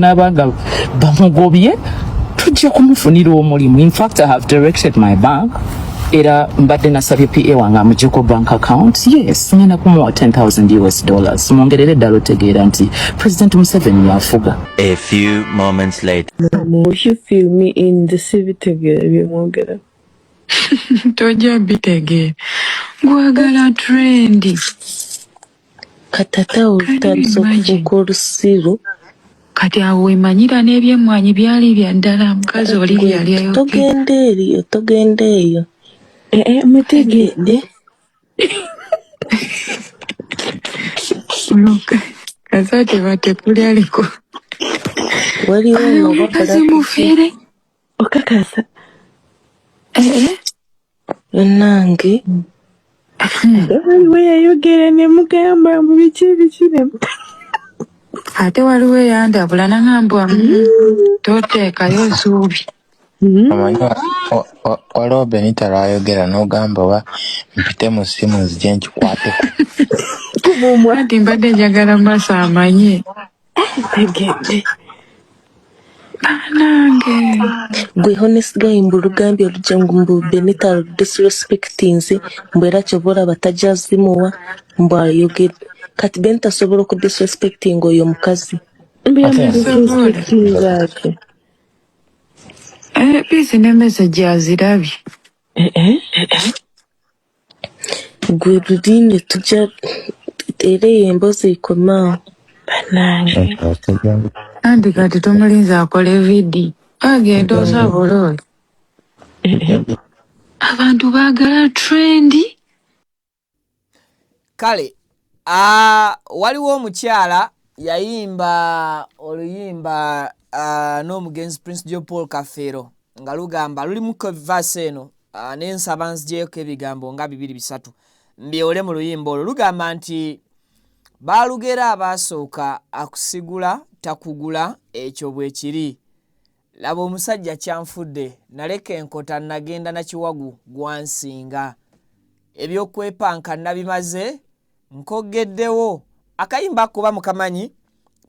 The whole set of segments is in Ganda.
n'abaga bamugobye tujja kumufunira omulimu. In fact, I have directed my bank era mbadde nasabye PA wange amuggyeko bank account. Yes, ngenda kumuwa $10,000. Mwongerere ddala otegeera nti President Museveni yafuga. A few moments later. You feel me in the civitegere byemwogera. Tojja bitegere. Gwagala trendi. Katata olutandisa okufuuka olusiru. Kati awo wemanyira n'ebyemmwanyi byali bya ddala mukazi oli byali ayogera. Togenda eyo. Mutegedde. Kazate batekuli aliko. Waliwo omukazi mufere. Okakasa. Nange. Waliwo yayogera ne mugamba mu biki ebikiremu. Ate waliwo eyandabula nangambwa toteekayo ssuubi. Waliwo Benita lwayogera n'ogamba oba mpite mu ssimu nzije nkikwateko. Ati mbadde njagala Masa amanye. Tegedde. Nange. Gwe honest guy mbulugambye olujja mbu Benita disrespectinze mbwera kyobola batajazimuwa mbwa ayogera. Kati Benita asobola okudisrespectinga oyo mukazi. Peace ne message azirabye. Gwe Rudine tujja era embozi ikomao. Banange. Andi kati tumulinza akole vidi. Agenda osabola. Abantu baagala trendi. Kale, waliwo omukyala yayimba oluyimba n'omugenzi Prince Joe Paul Kafeero nga lugamba lulimu verse eno n'ensaba nzijeko ebigambo nga 2-3 mbyewole mu luyimba olwo lugamba nti baalugera abasooka akusigula takugula ekyo bwe kiri laba omusajja kyanfudde naleka enkota nagenda na kiwagu gwansinga ebyokwepanka nabimaze nkogeddewo akayimba kuba mukamanyi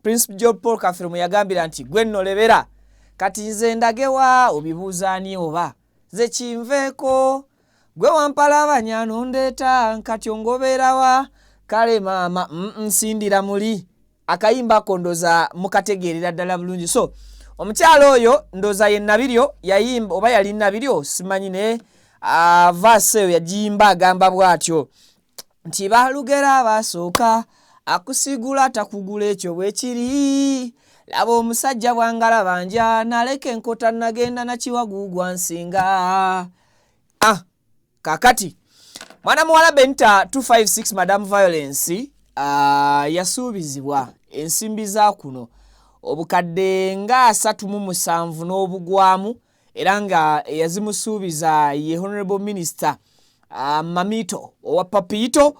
Prince Joe Paul Kafeero muyagambira nti gwe nnolebera kati nze ndagewa obibuuzaani oba ze kinveeko gwe wampala abanyano ndeeta nkati ongobeerawa kale maama nsindira muli akayimba kondoza mukategeerera ddala bulungi so omukyalo oyo ndoza ye Nabiryo yayimba oba yali Nabiryo simanyi ne verse eyo yagimba agamba bw'atyo nti baalugera abasooka akusigula takugula ekyo bwe kiri laba omusajja bwangala banja naleka enkota nagenda na kiwagu gwansinga kakati mwana muwala Benita 256 Madam Violence yasuubizibwa ensimbi za kuno obukadde nga 37 n'obugwamu era nga yazimusuubiza ye Honorable Minister Mamito owa Papito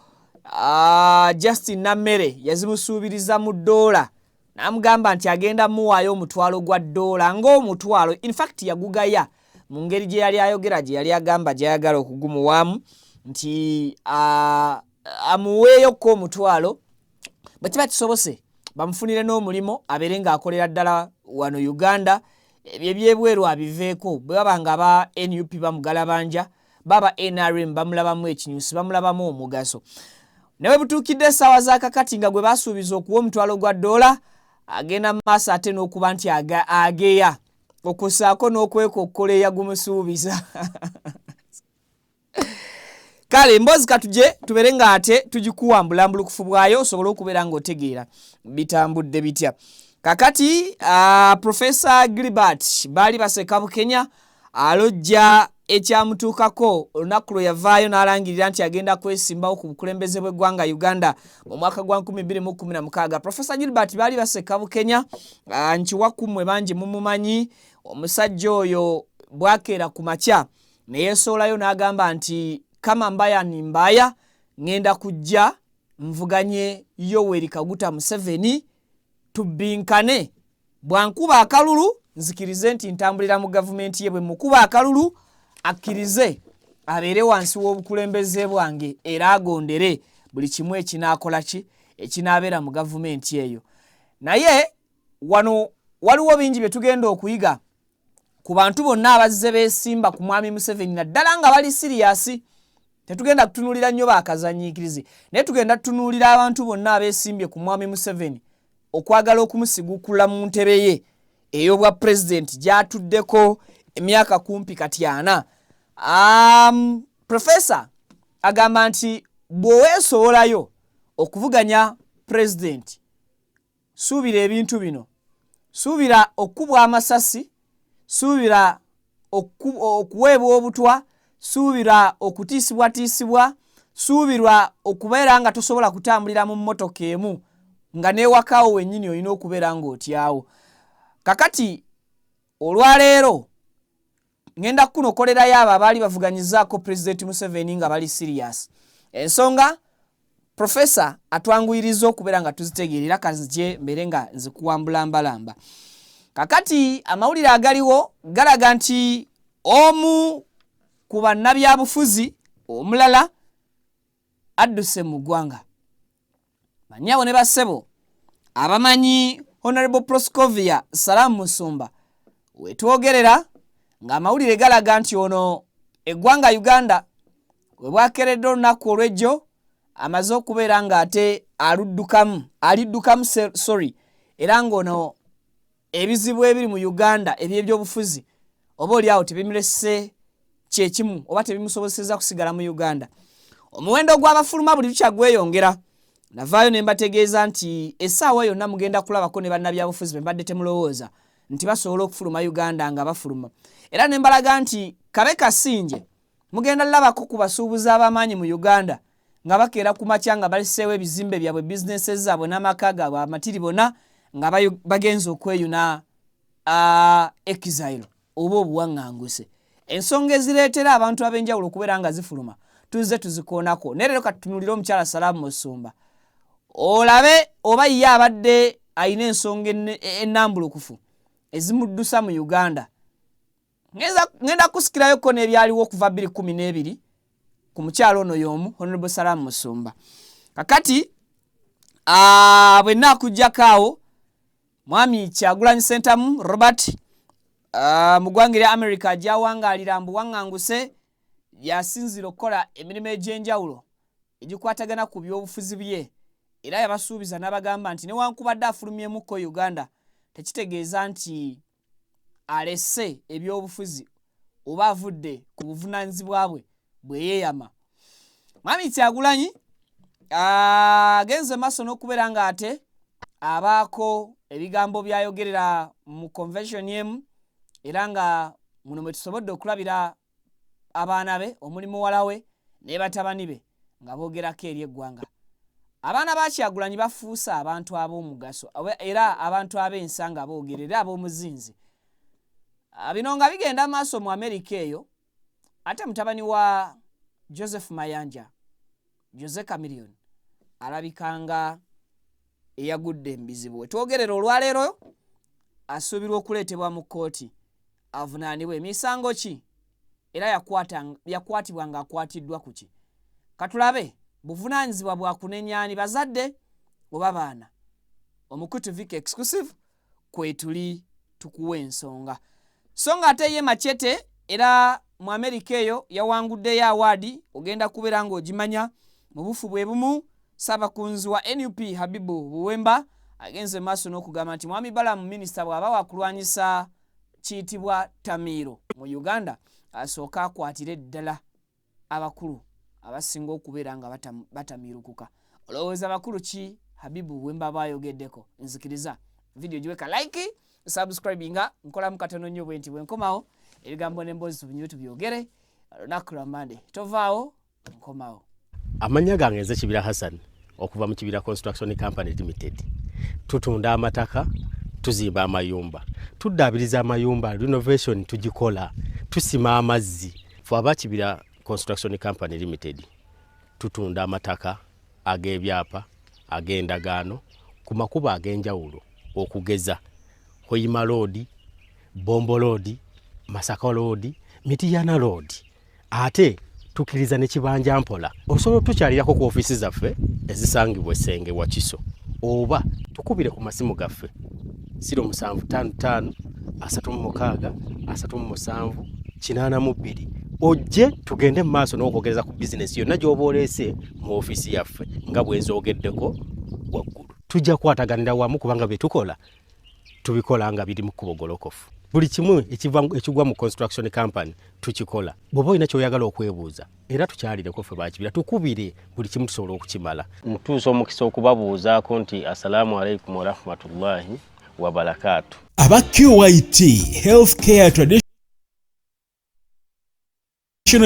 Justin Namere yazimusuubiriza mu $, namugamba nti agenda muwaayo omutwalo gwa $, ng'omutwalo in fact yagugaya mu ngeri gye yali ayogera gye yali agamba gy'ayagala okugumuwaamu nti amuweeyo ko omutwalo bwe kiba kisobose bamufunire n'omulimo abeere ng'akolera ddala wano Uganda ebyo ebyebweru abiveeko bwe baba nga ba NUP bamugalabanja baba NRM bamulabamu ekinyusi bamulabamu omugaso newe butuukidde essaawa za kakati nga gwe basuubiza okuwa omutwalo gwa $, agenda maaso ate n'okuba nti ageya okusaako n'okwekokkola eyagumusuubiza kale mbozi katuje tubeere nga ate tugikuwambula mbulukufu bwayo osobole okubeera ng'otegeera bitambudde bitya kakati Professor Gilbert baali baseka Bukenya alojja ekyamutuukako olunaku lwe yavaayo n'alangirira nti agenda kwesimbawo ku bukulembeze bw'eggwanga Uganda mu mwaka gwa 2016. Professor Gilbert baali baseka Bukenya nkiwakumwe bangi mumumanyi omusajja oyo bwakeera ku makya ne yeesoolayo n'agamba nti kama mbaya ni mbaya ngenda kujja nvuganye Yoweri Kaguta Museveni tubinkane bwankuba akalulu nzikirize nti ntambulira mu gavumenti ye bwe mukuba akalulu akkirize abeere wansi w'obukulembeze bwange era agondere buli kimu ekinaakola ki ekinaabeera mu gavumenti eyo naye wano waliwo bingi bye tugenda okuyiga ku bantu bonna abazze beesimba ku mwami Museveni naddala nga bali serious. Tetugenda kutunuulira nnyo baakazanyiikirizi naye tugenda tutunuulira abantu bonna abeesimbye ku mwami Museveni okwagala okumusigukula mu ntebe ye ey'obwa president gy'atuddeko emyaka kumpi kati 4. Professor agamba nti bw'oweesoolayo okuvuganya president suubira ebintu bino, suubira okubwa amasasi, suubira okuweebwa obutwa, suubira okutiisibwatiisibwa, suubirwa okubeera nga tosobola kutambulira mu mmotoka emu nga neewakaawo wennyini olina okubeera ng'otyawo. Kakati olwaleero ngenda kunokolerayo abo abaali bavuganyizaako President Museveni nga bali serious. Ensonga Professor atwanguyiriza okubeera nga tuzitegeerera kazije mbere nga nzikuwambulambalamba. Kakati amawulire agaliwo galaga nti omu ku bannabyabufuzi omulala adduse mu ggwanga. Bannyabo ne bassebo abamanyi Honorable Proscovia Salamu Musumba wetwogerera ng'amawulire galaga nti ono eggwanga Uganda we bwakeredde olunaku olw'ejjo amaze okubeera ng'ate aliddukamu era ng'ono ebizibu ebiri mu Uganda eby'ebyobufuzi oba oliawo tebimulese kyekimu oba tebimusobozeseza kusigala mu Uganda. Omuwendo gw'abafuluma buli lukya gweyongera. Navaayo ne mbategeeza nti essaawa yonna mugenda kulabako ne bannabyabufuzi be mbadde temulowooza nti basobola okufuluma Uganda nga bafuluma. Era ne mbalaga nti kabe kasinje mugenda labako ku basuubuzi ab'amaanyi mu Uganda nga bakeera ku makya nga baliseewo ebizimbe byabwe bizineses zaabwe n'amaka gaabwe amatiri bonna nga bagenza okweyuna exile oba obuwaŋŋanguse. Ensonga ezireetera abantu ab'enjawulo okubeera nga zifuluma tuzze tuzikoonako. Ne leero katutunulira omukyala Salamu Musumba olabe oba ye abadde ayina ensonga ennambulukufu ezimuddusa mu Uganda. Ngenda kusikirayoko n'ebyaliwo okuva 2012 ku mukyalo ono y'omu Honorable Salamu Musumba. Kakati bwe nnaakuggyako awo mwami Kyagulanyi Ssentamu Robert mu ggwanga erya America ajawangaalira mbu waŋŋanguse yasinzira okukola emirimu egy'enjawulo egikwatagana ku byobufuzi bye era yabasuubiza n'abagamba nti newankubadde afulumyemukko Uganda tekitegeeza nti alese ebyobufuzi oba avudde ku buvunaanyizibwa bwe bweyeeyama. Mwami Kyagulanyi agenze maaso n'okubeera nga ate abaako ebigambo byayogerera mu convention yemu era nga muno mwe tusobodde okulabira abaana be omuli muwala we ne batabani be nga boogerako eri eggwanga. Abaana ba Kyagulanyi bafuusa abantu ab'omugaso era abantu ab'ensanga boogerera ab'omuzinzi. Bino nga bigenda maaso mu Amerika eyo ate mutabani wa Joseph Mayanja Jose Chameleon alabikanga eyagudde mbizibu. Twogerera olwaleero asuubirwa okuleetebwa mu kkooti avunaanibwe emisango ki era yakwatibwa ng'akwatiddwa ku ki. Katulabe buvunaanyizibwa bwa kunenyaani bazadde oba baana. Omukutu Vic Exclusive kwetuli tukuwa ensonga. So nga ate ye Machete era mu Amerika eyo yawanguddeyo awaadi ogenda kubeera ng'ogimanya mu bufu bwe bumu. Ssaabakunzi wa NUP Habibu Buwemba agenze maaso n'okugamba nti Mwami Balamu minisita bw'aba wakulwanyisa kiyitibwa Tamiiro mu Uganda asooka akwatire ddala abakulu abasinga okubeera nga batamiirukuka. Olowooza bakulu ki Habibu Buwemba bayogeddeko? Nzikiriza video giweka like subscribinga nkolamu katono nnyo bwe nti bwenkomawo ebigambo n'emboozi tubinyo tubyogere olunaku lwa Monday tovaawo nkomawo. Amanya gange nze Kibira Hassan okuva mu Kibira Construction Company Limited. Tutunda amataka, tuzimba amayumba, tuddaabiriza amayumba, renovation tugikola, tusima amazzi. Ffe aba Kibira Construction Company Limited tutunda amataka ag'ebyapa ag'endagaano ku makubo ag'enjawulo okugeza Hoima Road, Bombo Road, Masaka Road, Mityana Road. Ate tukiriza ne Kibanja Mpola osobola tukyalirako ku ofisi zaffe ezisangibwa Essenge Wakiso oba tukubire ku masimu gaffe 0755 36 37 82 ojje tugende mu maaso n'okwogereza ku bizinesi yonna gy'oba oleese mu ofiisi yaffe nga bwe nzoogeddeko waggulu. Tujja kwataganira wamu kubanga bye tukola tubikola nga biri mu kkubo golokofu. Buli kimu ekigwa mu construction company tukikola. Bw'oba olina ky'oyagala okwebuuza era tukyalireko ffe bakibira tukubire buli kimu tusobola okukimala. Mutuusa omukisa okubabuuzaako nti assalamu alaikum wa rahmatullahi wa barakatuh. Aba QYT Healthcare Traditional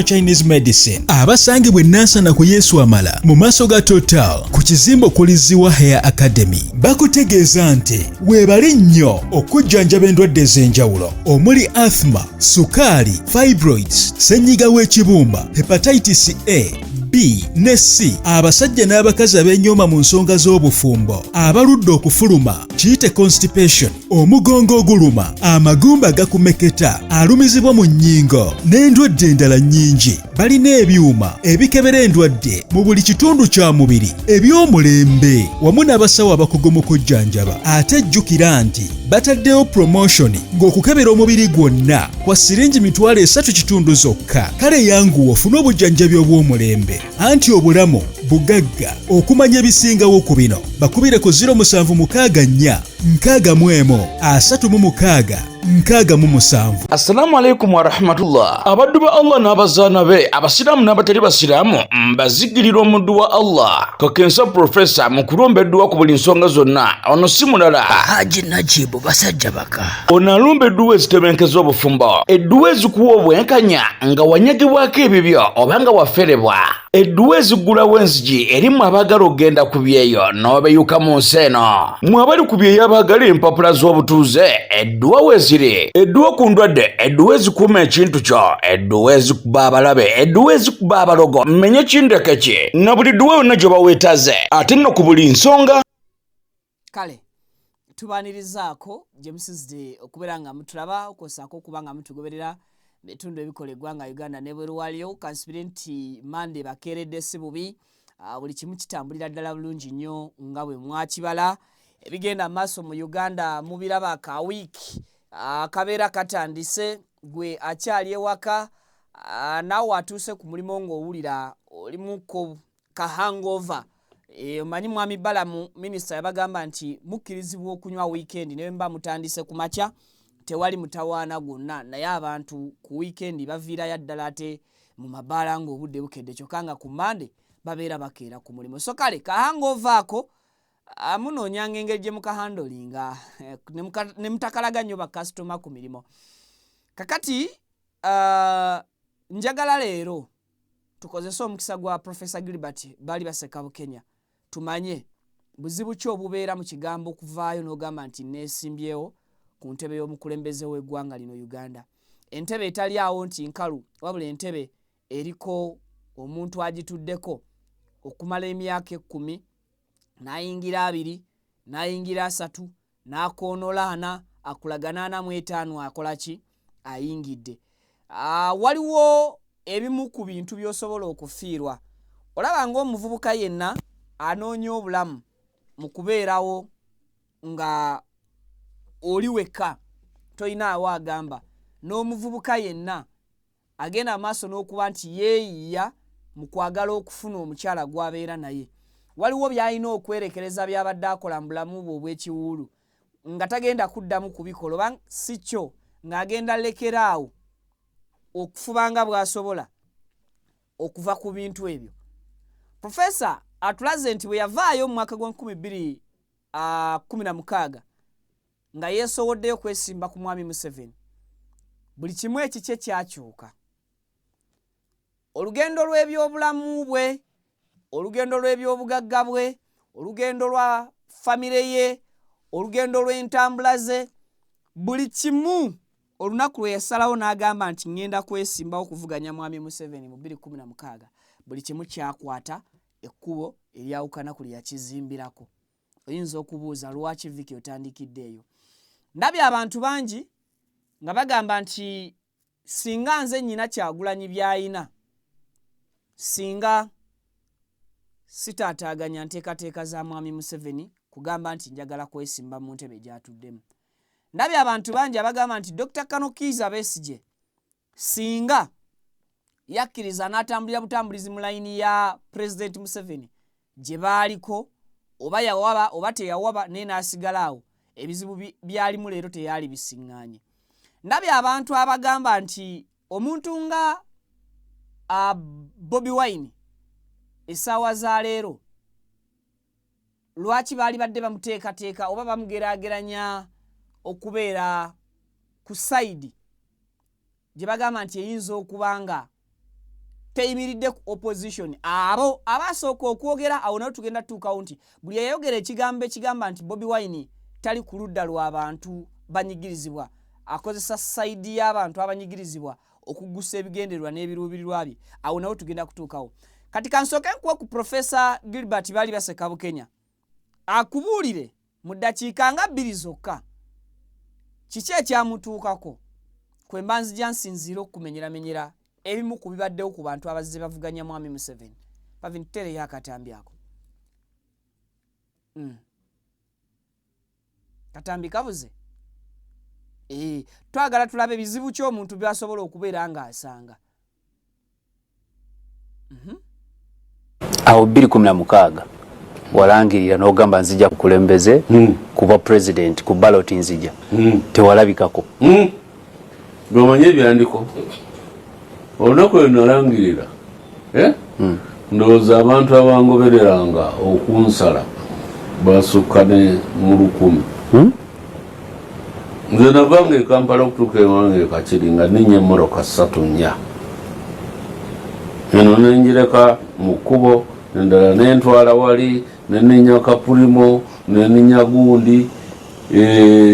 Chinese Medicine abasangibwa Nansana ku Yesu Amala mu maaso ga Total ku kizimbo kuliziwa Hair Academy bakutegeeza nti weebali nnyo okujjanjaba endwadde ez'enjawulo omuli asthma, sukaali, fibroids, ssenyiga w'ekibumba, hepatitis A, B ne C, abasajja n'abakazi ab'enyooma mu nsonga z'obufumbo, abaludde okufuluma kiyite constipation, omugongo oguluma, amagumba gakumeketa, alumizibwa mu nnyingo n'endwadde endala nnyingi. Balina ebyuma ebikebera endwadde mu buli kitundu kya mubiri eby'omulembe wamu n'abasawo abakugu mu kujjanjaba. Ate jjukira nti bataddewo promotion ng'okukebera omubiri gwonna kwa siringi $3 zokka. Kale yanguwa ofune obujjanjabi obw'omulembe anti obulamu bugagga. Okumanya ebisingawo ku bino bakubire ku 0764 61 36 Assalamu alaikum wa rahmatullah. Abaddu ba Allah n'abazaana be abasiraamu n'abatali basiraamu mbazigirira omuddu wa Allah Kakensa Professor mu kulombeddwa ku buli nsonga zonna. Ono si mulala Haji Najibu basajja baka. ono alumba edduwa ezitebenkeza obufumbo, edduwa ezikuwa obwenkanya nga wanyagibwako ebibyo oba nga waferebwa, edduwa ezigulawo enzigi erimu abaagala okgenda ku byeyo n'obeyuka mu nsi eno. Mwe abali ku byeyo abaagala empapula z'obutuuze, edduwa weziri, edduwa ku ndwadde, edduwa ezikuuma ekintu kyo, edduwa ezikuba abalabe, edduwa ezikuba abalogo, mmenye kindeke ki na buli dduwa yonna gye baweetaze ate nno ku buli nsonga. Kale tubanirizaako gye musizidde okubeera nga mutulaba okwosaako okuba nga mutugoberera bitundu ebikola eggwanga Uganda ne bweru waliyo. Kansubire nti Mande bakeeredde si bubi, buli kimu kitambulira ddala bulungi nnyo nga bwe mwakibala. Ebigenda maaso mu Uganda mubiraba akawiiki akabeera katandise, gwe akyali ewaka naawe atuuse ku mulimo ng'owulira olimuko ka hangover. Omanyi mwami Balamu minisita yabagamba nti mukkirizibwa okunywa weekend ne mba mutandise ku makya tewali mutawaana gwonna, naye abantu ku weekend baviirayo ddala ate mu mabaala ng'obudde bukedde kyokka nga ku Mande babeera bakeera ku mulimu. So kale ka hangover ako munoonyanga engeri gye mukahandolinga ne mutakalaga nnyo bakasitoma ku mirimo. Kakati njagala leero tukozese omukisa gwa Professor Gilbert Bali Baseka Bukenya tumanye buzibu ki obubeera mu kigambo okuvaayo n'ogamba nti neesimbyewo ku ntebe y'omukulembeze w'eggwanga lino Uganda. Entebe etali awo nti nkalu, wabula entebe eriko omuntu agituddeko okumala emyaka 10, n'ayingira 2, n'ayingira 3, n'akoonola 4, akulaga 45 akola ki? Ayingidde. Waliwo ebimu ku bintu by'osobola okufiirwa. Olaba ng'omuvubuka yenna anoonya obulamu mu kubeerawo nga oli wekka toyinaawo agamba, n'omuvubuka yenna agenda maaso n'okuba nti yeeyiya mu kwagala okufuna omukyala gw'abeera naye. Waliwo by'alina okwerekereza by'abadde akola mu bulamu bwe obw'ekiwuulu nga tagenda kuddamu kubikola oba si kyo ng'agenda lekeraawo okufubanga bw'asobola okuva ku bintu ebyo. Professor atulaze nti bwe yavaayo mu mwaka gwa 2016 nga yeesowoddeyo kwesimba ku mwami Museveni, buli kimu ekikye kyakyuka. Olugendo lw'ebyobulamu bwe, olugendo lw'ebyobugagga bwe, olugendo lwa famire ye, olugendo lw'entambula ze, buli kimu olunaku lwe yasalawo n'agamba nti ngenda kwesimbawo okuvuganya mwami Museveni mu 2016, buli kimu kyakwata ekkubo eryawukana ku lye yakizimbirako. Oyinza okubuuza lwaki Vicky otandikidde eyo? Ndabye abantu bangi nga bagamba nti singa nze nnyina Kyagulanyi by'ayina, singa sitaataaganya nteekateeka za mwami Museveni kugamba nti njagala kwesimba mu ntebe gy'atuddemu. ndabye abantu bangi abagamba nti Dr. Kanokiza Besigye singa yakkiriza n'atambulira butambulizi mu layini ya President Museveni gye baaliko oba yawaba oba teyawaba naye n'asigalawo ebizibu byalimu leero teyali bisiŋŋaanye. Ndabye abantu abagamba nti omuntu nga Bobi Wine essaawa za leero lwaki baali badde bamuteekateeka oba bamugeraageranya okubeera ku sayidi gye bagamba nti eyinza okuba nga teyimiridde ku opposition. Abo abasooka okwogera awo nayo tugenda tutuukawo nti buli yayogera ekigambo ekigamba nti Bobi Wine tali ku ludda lw'abantu banyigirizibwa, akozesa sayidi y'abantu abanyigirizibwa okugusa ebigendererwa n'ebiruubirirwa bye, awo nawo tugenda kutuukawo. Kati kansooke nkuwe ku Professor Gilbert Balibase Bukenya akubuulire mu ddakiika nga 2 zokka kiki ekyamutuukako kwe mbanzi gyansinziira okumenyeramenyera ebimu ku bibaddewo ku bantu abazze bavuganya Mwami Museveni. Pavin tereyo akatambi ako. Katambi kabuze? Twagala tulabe bizibu ky'omuntu by'asobola okubeera nga asanga. Awo 2016 walangirira n'ogamba nzija kukulembeze kuba president ku ballot nzija tewalabikako. Gomanye byandiko olunaku lwe nalangirira ndowooza abantu abangobereranga okunsala basukka ne mu 1000. Nze navanga e Kampala okutuuka ewange e Kakiri nga ninnya emmoroka 3 nnya. Eno nenjireka mu kkubo endala nentwala wali nenenya Kapulimo nenenya gundi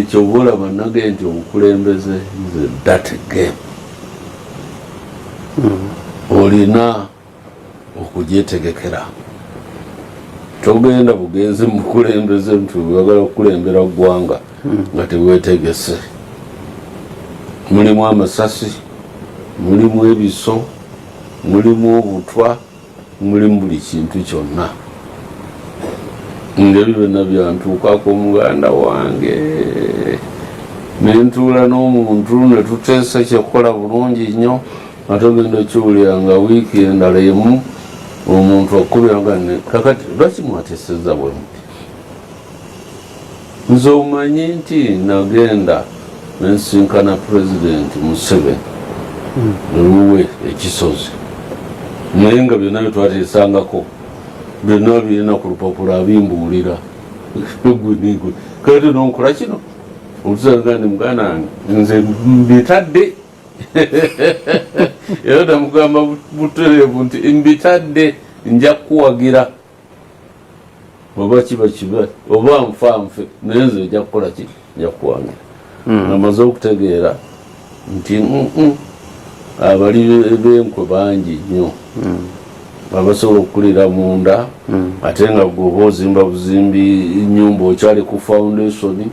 kyoba olaba nage nti obukulembeze nze that game. Olina okugyetegekera. Togenda bugenzi mu kulembeze nti oyagala okukulembera ggwanga nga teweetegese. Mulimu amasasi, mulimu ebiso, mulimu obutwa, mulimu buli kintu kyonna. Ngeri byonna byantuukako muganda wange nentuula n'omuntu ne tuteesa kyekola bulungi nnyo ate ogenda kiwulira nga wiiki endala emu omuntu akubiranga ne kakati lwaki mwateesezza bwe muti. Nze omanyi nti nagenda nensinkana President Museveni oluwe ekisozi naye nga byonna bye twateesangako byonna birina ku lupapula abimbuulira gwe kati nonkola kino olusanga ndi muganda wange nze mbitadde era namugamba butereevu nti mbitadde nja kuwagira oba kiba kiba oba nfa nfe naye nze nja kukola ki nja kuwagira. Amaze okutegeera nti abali b'enkwe bangi nnyo abasobola okukulira munda ate nga gwoba ozimba buzimbi nnyumba okyali ku foundation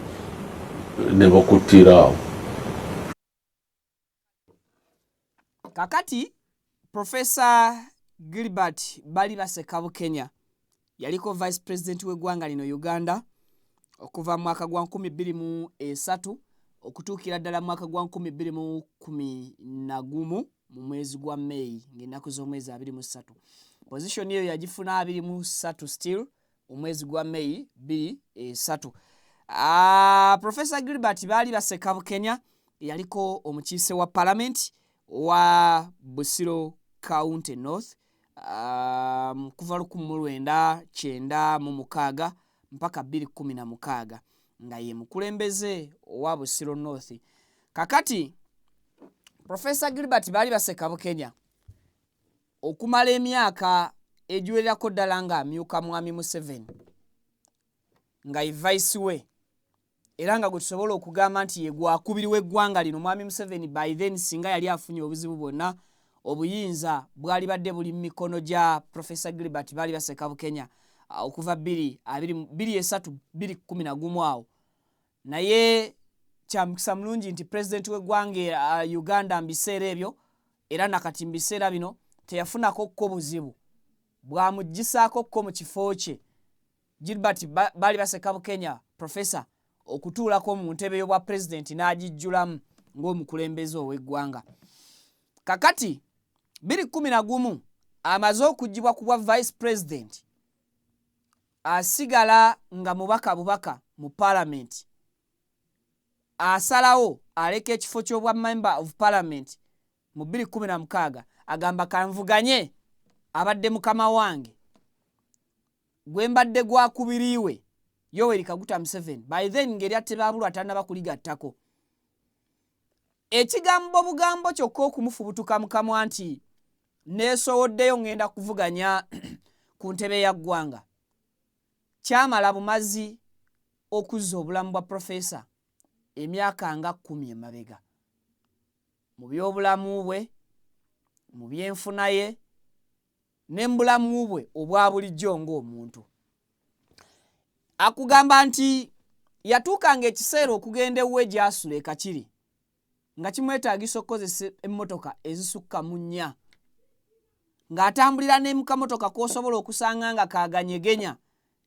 ne bakuttira awo. Kakati Professor Gilbert Balibase Bukenya yaliko Vice President w'eggwanga lino Uganda okuva mu mwaka gwa 2003 okutuukira ddala mu mwaka gwa 2011 mu mwezi gwa May ng'ennaku z'omwezi 23. Position eyo yagifuna 23 still omwezi gwa May 23. Professor Gilbert Balibase Bukenya yaliko omukiise wa Parliament wa Busiro County North kuva 1996 mpaka 2016 nga ye mukulembeze wa Busiro North. Kakati Professor Gilbert Balibase Bukenya okumala emyaka egiwererako ddala nga amyuka Mwami Museveni nga vice we era nga gwe tusobola okugamba nti ye gwakubiriwe eggwanga lino Mwami Museveni by then singa yali afunye obuzibu bwonna obuyinza bwali badde buli mu mikono gya Professor Gilbert Balibase Bukenya okuva 2013 awo. Naye kyamukisa mulungi nti president w'eggwanga Uganda mbiseera ebyo era nakati mbiseera bino teyafunako ko buzibu bwamugisaako ko mu kifo kye Gilbert Balibase Bukenya Professor okutuulako mu ntebe y'obwa president n'agijjulamu ng'omukulembeze ow'eggwanga. Kakati 2011 amaze okugibwa ku bwa vice president asigala nga mubaka mu parliament, asalawo aleka ekifo ky'obwa member of parliament mu 2016 agamba kanvuganye abadde mukama wange gwe mbadde gwakubiriwe Yoweri Kaguta Museveni. By then ngeri atebabulwa atannaba kuligattako. Ekigambo bugambo kyokka okumufubutuka mukamwa nti neesowoddeyo ngenda kuvuganya ku ntebe ya ggwanga kyamala bumazi okuzza obulamu bwa profesa emyaka nga 10 emabega, mu byobulamu bwe, mu byenfuna ye ne mbulamu bwe obwa bulijjo ng'omuntu. Akugamba nti yatuukanga ekiseera okugenda ewuwe gy'asula e Kakiri nga kimwetaagisa okukozesa emmotoka ezisukka mu 4, ng'atambulira ne mu kamotoka k'osobola okusanga nga kaaganyegenya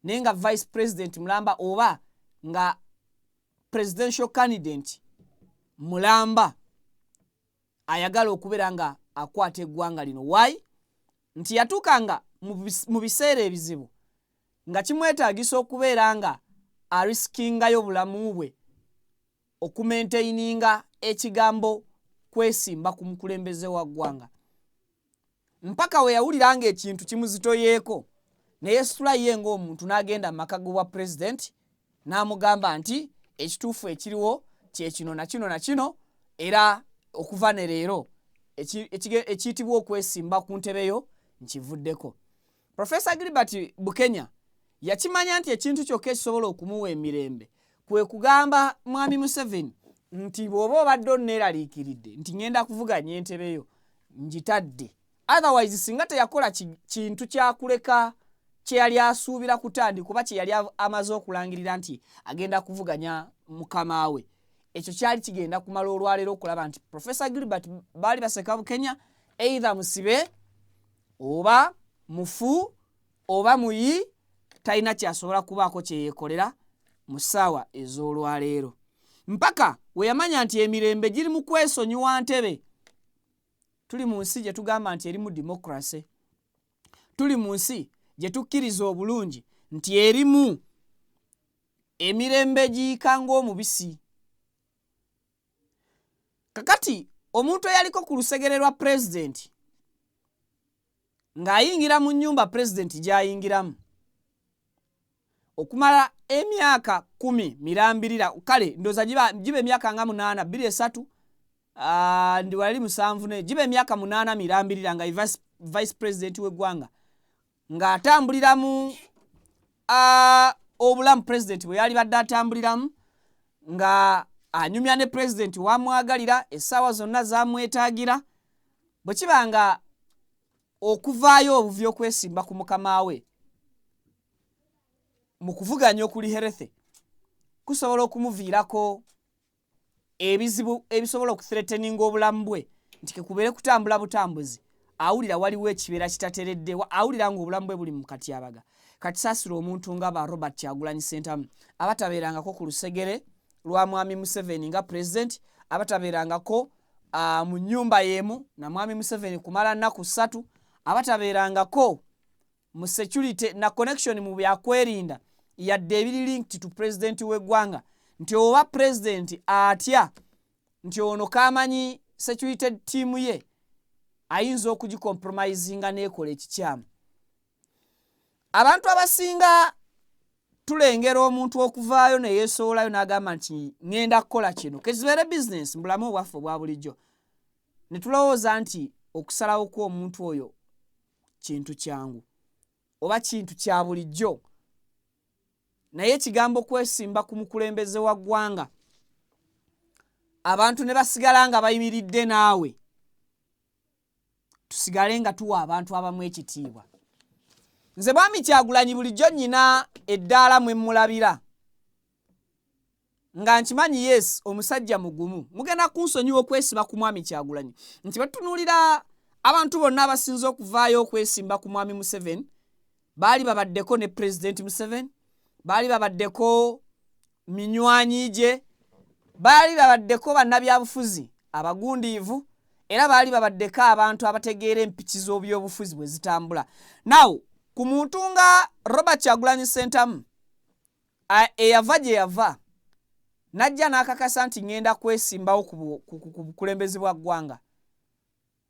naye nga vice president mulamba oba nga presidential candidate mulamba ayagala okubeera nga akwata eggwanga lino. Why? Nti yatuukanga mu biseera ebizibu nga kimwetaagisa okubeera nga arisikingayo obulamu bwe okumaintaininga ekigambo kwesimba ku mukulembeze wa ggwanga, mpaka we yawulira nga ekintu kimuzitoyeeko ne yeesitula ye ng'omuntu n'agenda mu maka g'obwa president n'amugamba nti ekituufu ekiriwo kye kino na kino na kino, era okuva ne leero ekiyitibwa okwesimba ku ntebe yo nkivuddeko. Professor Gilbert Bukenya yakimanya nti ekintu kyokka ekisobola okumuwa emirembe kwe kugamba mwami Museveni nti bw'oba obadde onneeraliikiridde nti ngenda kuvuganya entebe yo ngitadde, otherwise singa teyakola kintu kyakuleka kye yali asuubira kutandi kuba kye yali amaze okulangirira nti agenda kuvuganya mukama we, ekyo kyali kigenda kumala olwaleero okulaba nti Professor Gilbert baali baseka Bukenya either musibe oba mufu oba muyi talina kyasobola kubaako kye yeekolera mu ssaawa ez'olwaleero, mpaka we yamanya nti emirembe giri mu kwesonyiwa ntebe. Tuli mu nsi gye tugamba nti erimu democracy, tuli mu nsi gye tukkiriza obulungi nti erimu emirembe giyika ng'omubisi. Kakati omuntu eyaliko ku lusegere lwa president ng'ayingira mu nnyumba president gy'ayingiramu okumala emyaka 10 mirambirira, kale ndoza jibe emyaka nga 8 23 ndi wali 7 ne jibe emyaka 8 mirambirira nga vice president w'eggwanga ng'atambuliramu obulamu president bwe yali badde atambuliramu nga anyumya ne president wamwagalira essaawa zonna zamwetaagira, bwe kiba nga okuvaayo obuvi okwesimba ku mukama we mu kuvuganya okuli herethe kusobola okumuviirako ebizibu ebisobola okuthreateninga obulamu bwe nti kekubeere kutambula butambuzi, awulira waliwo ekibeera kitateredde, awulira ng'obulamu bwe buli mu katyabaga. Kati saasira omuntu nga ba Robert Kyagulanyi Ssentamu abatabeerangako ku lusegere lwa mwami Museveni nga president, abatabeerangako mu nnyumba y'emu na mwami Museveni kumala nnaku 3, abatabeerangako mu security na connection mu byakwerinda yadde ebiri linked to president w'eggwanga, nti oba president atya nti ono kamanyi security team ye ayinza okugicompromisinga n'ekola ekikyamu. Abantu abasinga tulengera omuntu okuvaayo ne yeesoolayo n'agamba nti ngenda kukola kino kezibeere business mu bulamu bwaffe obwa bulijjo, ne tulowooza nti okusalawo kw'omuntu oyo kintu kyangu oba kintu kya bulijjo, naye ekigambo kwesimba ku mukulembeze wa ggwanga abantu ne basigala nga bayimiridde naawe, tusigale nga tuwa abantu abamu ekitiibwa. Nze mwami Kyagulanyi bulijjo nnyina eddaala mwe mulabira nga nkimanyi yes omusajja mugumu, mugenda kunsonyiwa okwesimba ku mwami Kyagulanyi nti batunuulira abantu bonna abasinze okuvaayo okwesimba ku mwami Museveni baali babaddeko ne president Museveni, baali babaddeko minywanyi gye baali babaddeko bannabyabufuzi abagundiivu era baali babaddeko abantu abategeera empiki z'ebyobufuzi bwe zitambula. Now ku muntu nga Robert Kyagulanyi Ssentamu eyava gye yava najja n'akakasa nti ngenda kwesimbawo ku bukulembeze bwa ggwanga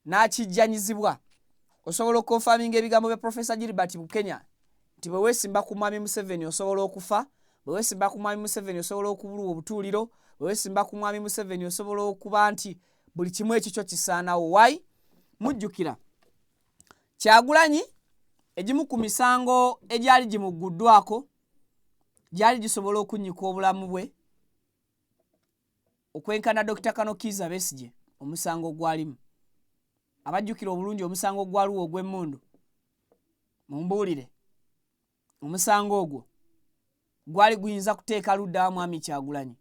n'akijjanyizibwa. Osobola okukonfaminga ebigambo bya Professor Gilbert Bukenya nti bwe weesimba ku Mwami Museveni osobola okufa, bwe weesimba ku Mwami Museveni osobola okubulwa obutuuliro, bwe weesimba ku Mwami Museveni osobola okuba nti buli kimu ekyo kisaanawo. Why? Mujjukira Kyagulanyi egimu ku misango egyali gimugguddwako gyali gisobola okunnyika obulamu bwe okwenkana Dr. Kano Kizza Besigye omusango gwalimu. Abajjukira obulungi omusango gwaliwo ogw'emmundu mumbuulire omusango ogwo gwali guyinza kuteeka ludda wa Mwami Kyagulanyi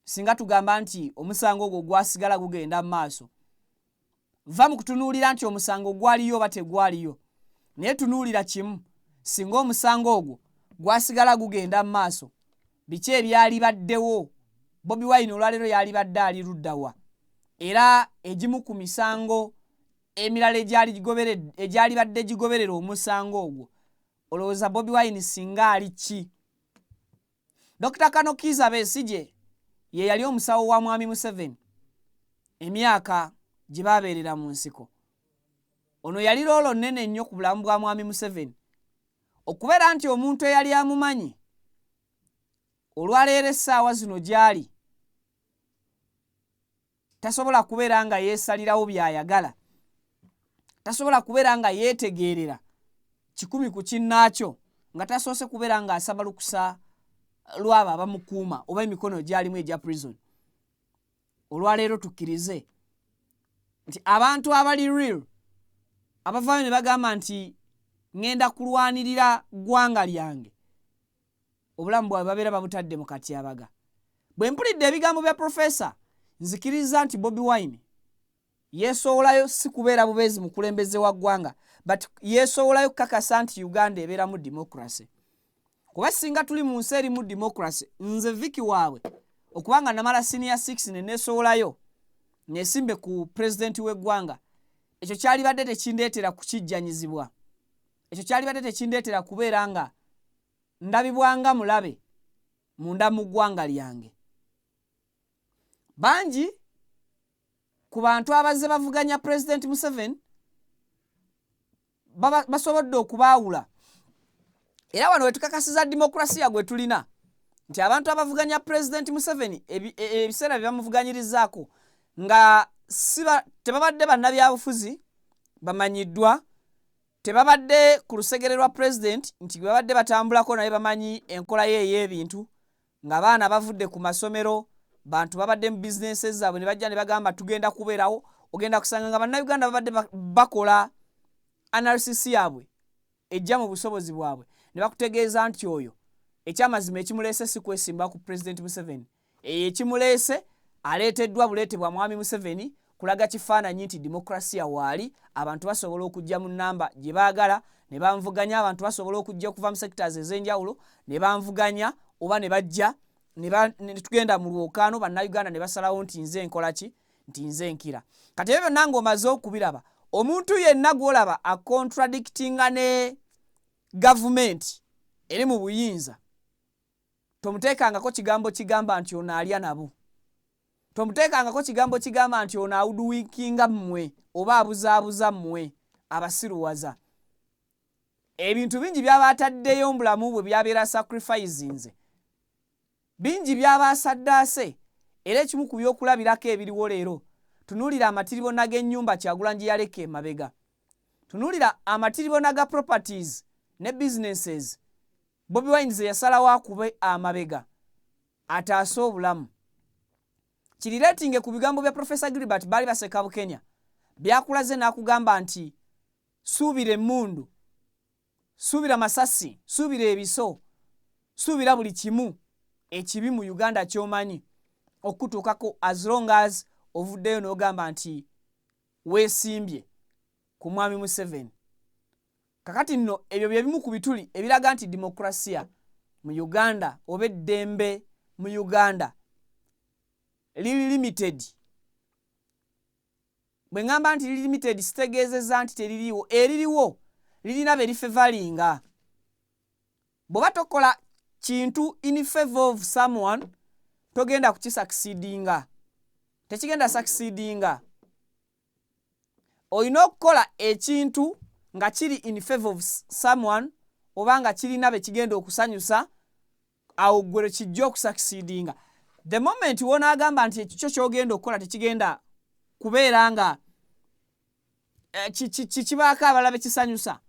singa tugamba nti omusango ogwo gwasigala gugenda mu maaso. Va mu kutunuulira nti omusango gwaliyo oba tegwaliyo, naye tunuulira kimu, singa omusango ogwo gwasigala gugenda mu maaso biki ebyali baddewo? Bobi Wine olwaleero yali badde ali luddawa? Era egimu ku misango emirala egyali badde gigoberera omusango ogwo olowooza Bobi Wine singa ali ki? Dr. Kano Kizza Besigye ye yali omusawo wa Mwami Museveni emyaka gye baabeerera mu nsiko. Ono yali loolo nnene nnyo ku bulamu bwa Mwami Museveni okubeera nti omuntu eyali amumanyi olwaleero essaawa zino gyali tasobola kubeera nga yeesalirawo by'ayagala, tasobola kubeera nga yeetegeerera kikumi ku kinnaakyo nga tasoose kubeera nga asaba lukusa lwabo abamukuuma oba emikono gyalimu egya prison. Olwaleero tukkirize nti abantu abali real abavaayo ne bagamba nti ngenda kulwanirira ggwanga lyange obulamu bwabwe babeera babutadde mu katyabaga. Bwe mpulidde ebigambo bya Professor nzikiriza nti Bobi Wine yeesowolayo si kubeera bubeezi mu kulembeze wa ggwanga but yeesowolayo kukakasa nti Uganda ebeeramu democracy. Kuba singa tuli mu nsi erimu democracy nze Vicky waabwe okubanga namala senior 6 ne neesowolayo nesimbe ku president w'eggwanga, ekyo kyali badde tekindeetera kukijjanyizibwa, ekyo kyali badde tekindeetera kubeera nga ndabibwanga mulabe munda mu ggwanga lyange. Bangi ku bantu abazze bavuganya President Museveni basobodde okubaawula, era wano wetukakasiza demokrasiya gwe tulina nti abantu abavuganya President Museveni ebiseera bye bamuvuganyirizaako nga tebabadde bannabyabufuzi bamanyiddwa, tebabadde ku lusegere lwa president nti babadde batambulako naye bamanyi enkola ye ey'ebintu, ng'abaana bavudde ku masomero, bantu babadde mu businesses zaabwe ne bajja ne bagamba tugenda kubeerawo, ogenda kusanga nga bannayuganda babadde bakola analysis yaabwe ejja mu busobozi bwabwe ne bakutegeeza nti oyo ekyamazima ekimuleese si kwesimba ku President Museveni, ekimuleese aleeteddwa buleete bwa Mwami Museveni kulaga kifaananyi nti demokrasiya waali, abantu basobola okujja mu nnamba gye baagala ne banvuganya, abantu basobola okujja okuva mu sectors ez'enjawulo ne banvuganya oba ne bajja ne tugenda mu lwokaano bannayuganda ne basalawo nti nze nkola ki, nti nze nkira. Kati ebyo nange omaze okubiraba, omuntu yenna gw'olaba akontradictinga ne gavumenti eri mu buyinza tomuteekangako kigambo kigamba nti ono alya nabo, tomuteekangako kigambo kigamba nti ono awuduwikinga mmwe oba abuzaabuza mmwe abasiruwaza. Ebintu bingi byabaataddeyo mu bulamu bwe byabeera sacrificinze, bingi byabaasaddaase, era ekimu ku byokulabirako ebiriwo leero tunuulira amatiribona g'ennyumba Kyagulanyi gye yaleka emabega, tunuulira amatiribona ga properties ne businesses Bobi Wine ze yasalawo akube amabega ataase obulamu. Kirireetinge ku bigambo bya Professor Gilbert baali baseka Bukenya byakulaze n'akugamba nti suubira emmundu, suubira masasi, suubira ebiso, suubira buli kimu ekibi mu Uganda ky'omanyi okutuukako as long as ovuddeyo n'ogamba nti weesimbye ku Mwami Museveni. Kakati nno ebyo bye bimu ku bituli ebiraga nti demokrasiya mu Uganda oba eddembe mu Uganda lili limited. Bwe ngamba nti lili limited sitegeezezza nti teririiwo, eririwo lirina be lifevalinga. Bw'oba tokola kintu in favor of someone togenda kukisucceedinga, tekigenda succeedinga. Olina okukola ekintu nga kiri in favor of someone oba nga kirina be kigenda okusanyusa, awo gwe kijja okusucceedinga. The moment wona agamba nti ekyo ky'ogenda okukola tekigenda kubeera nga kibaako abalabe kisanyusa,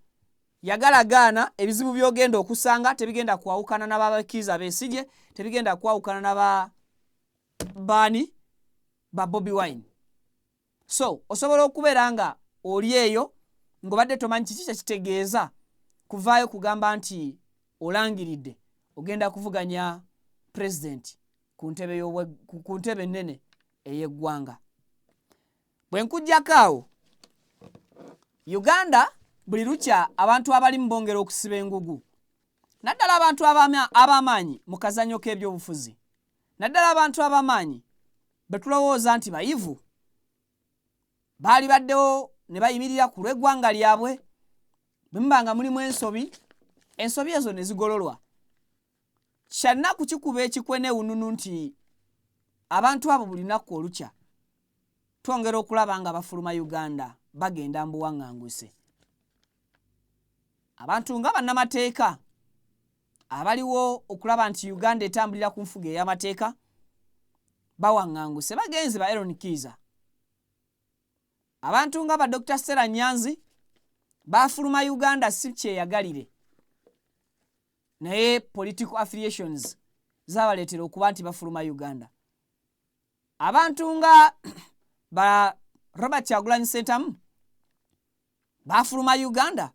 yagalagaana ebizibu by'ogenda okusanga tebigenda kwawukana n'abakiiza Besigye, tebigenda kwawukana n'aba Bani ba Bobi Wine. So osobola okubeera nga oli eyo ng'obadde tomanyi kiki kye kitegeeza kuvaayo kugamba nti olangiridde ogenda kuvuganya president ku ntebe ennene ey'eggwanga. Bwe nkuggyako awo, Uganda buli lukya abantu abalimu bongera okusiba engugu, naddala abantu ab'amaanyi mu kazannyo k'ebyobufuzi, naddala abantu ab'amaanyi be tulowooza nti bayivu baali baddewo ne bayimirira ku lw'eggwanga lyabwe, bwe muba nga mulimu ensobi ezo ne zigololwa. Kyannaku kikuba ekikwene ununu nti abantu abo buli nnaku olukya twongera okulaba nga bafuluma Uganda bagenda mbu waŋŋanguse. Abantu nga bannamateeka abaliwo okulaba nti Uganda etambulira ku nfuga ey'amateeka bawaŋŋanguse bagenzi ba Aaron Kiiza. Abantu nga ba Dr. Stella Nyanzi bafuluma Uganda si kyeyagalire, naye political affiliations zabaleetera okuba nti bafuluma Uganda. Abantu nga ba Robert Kyagulanyi Ssentamu bafuluma Uganda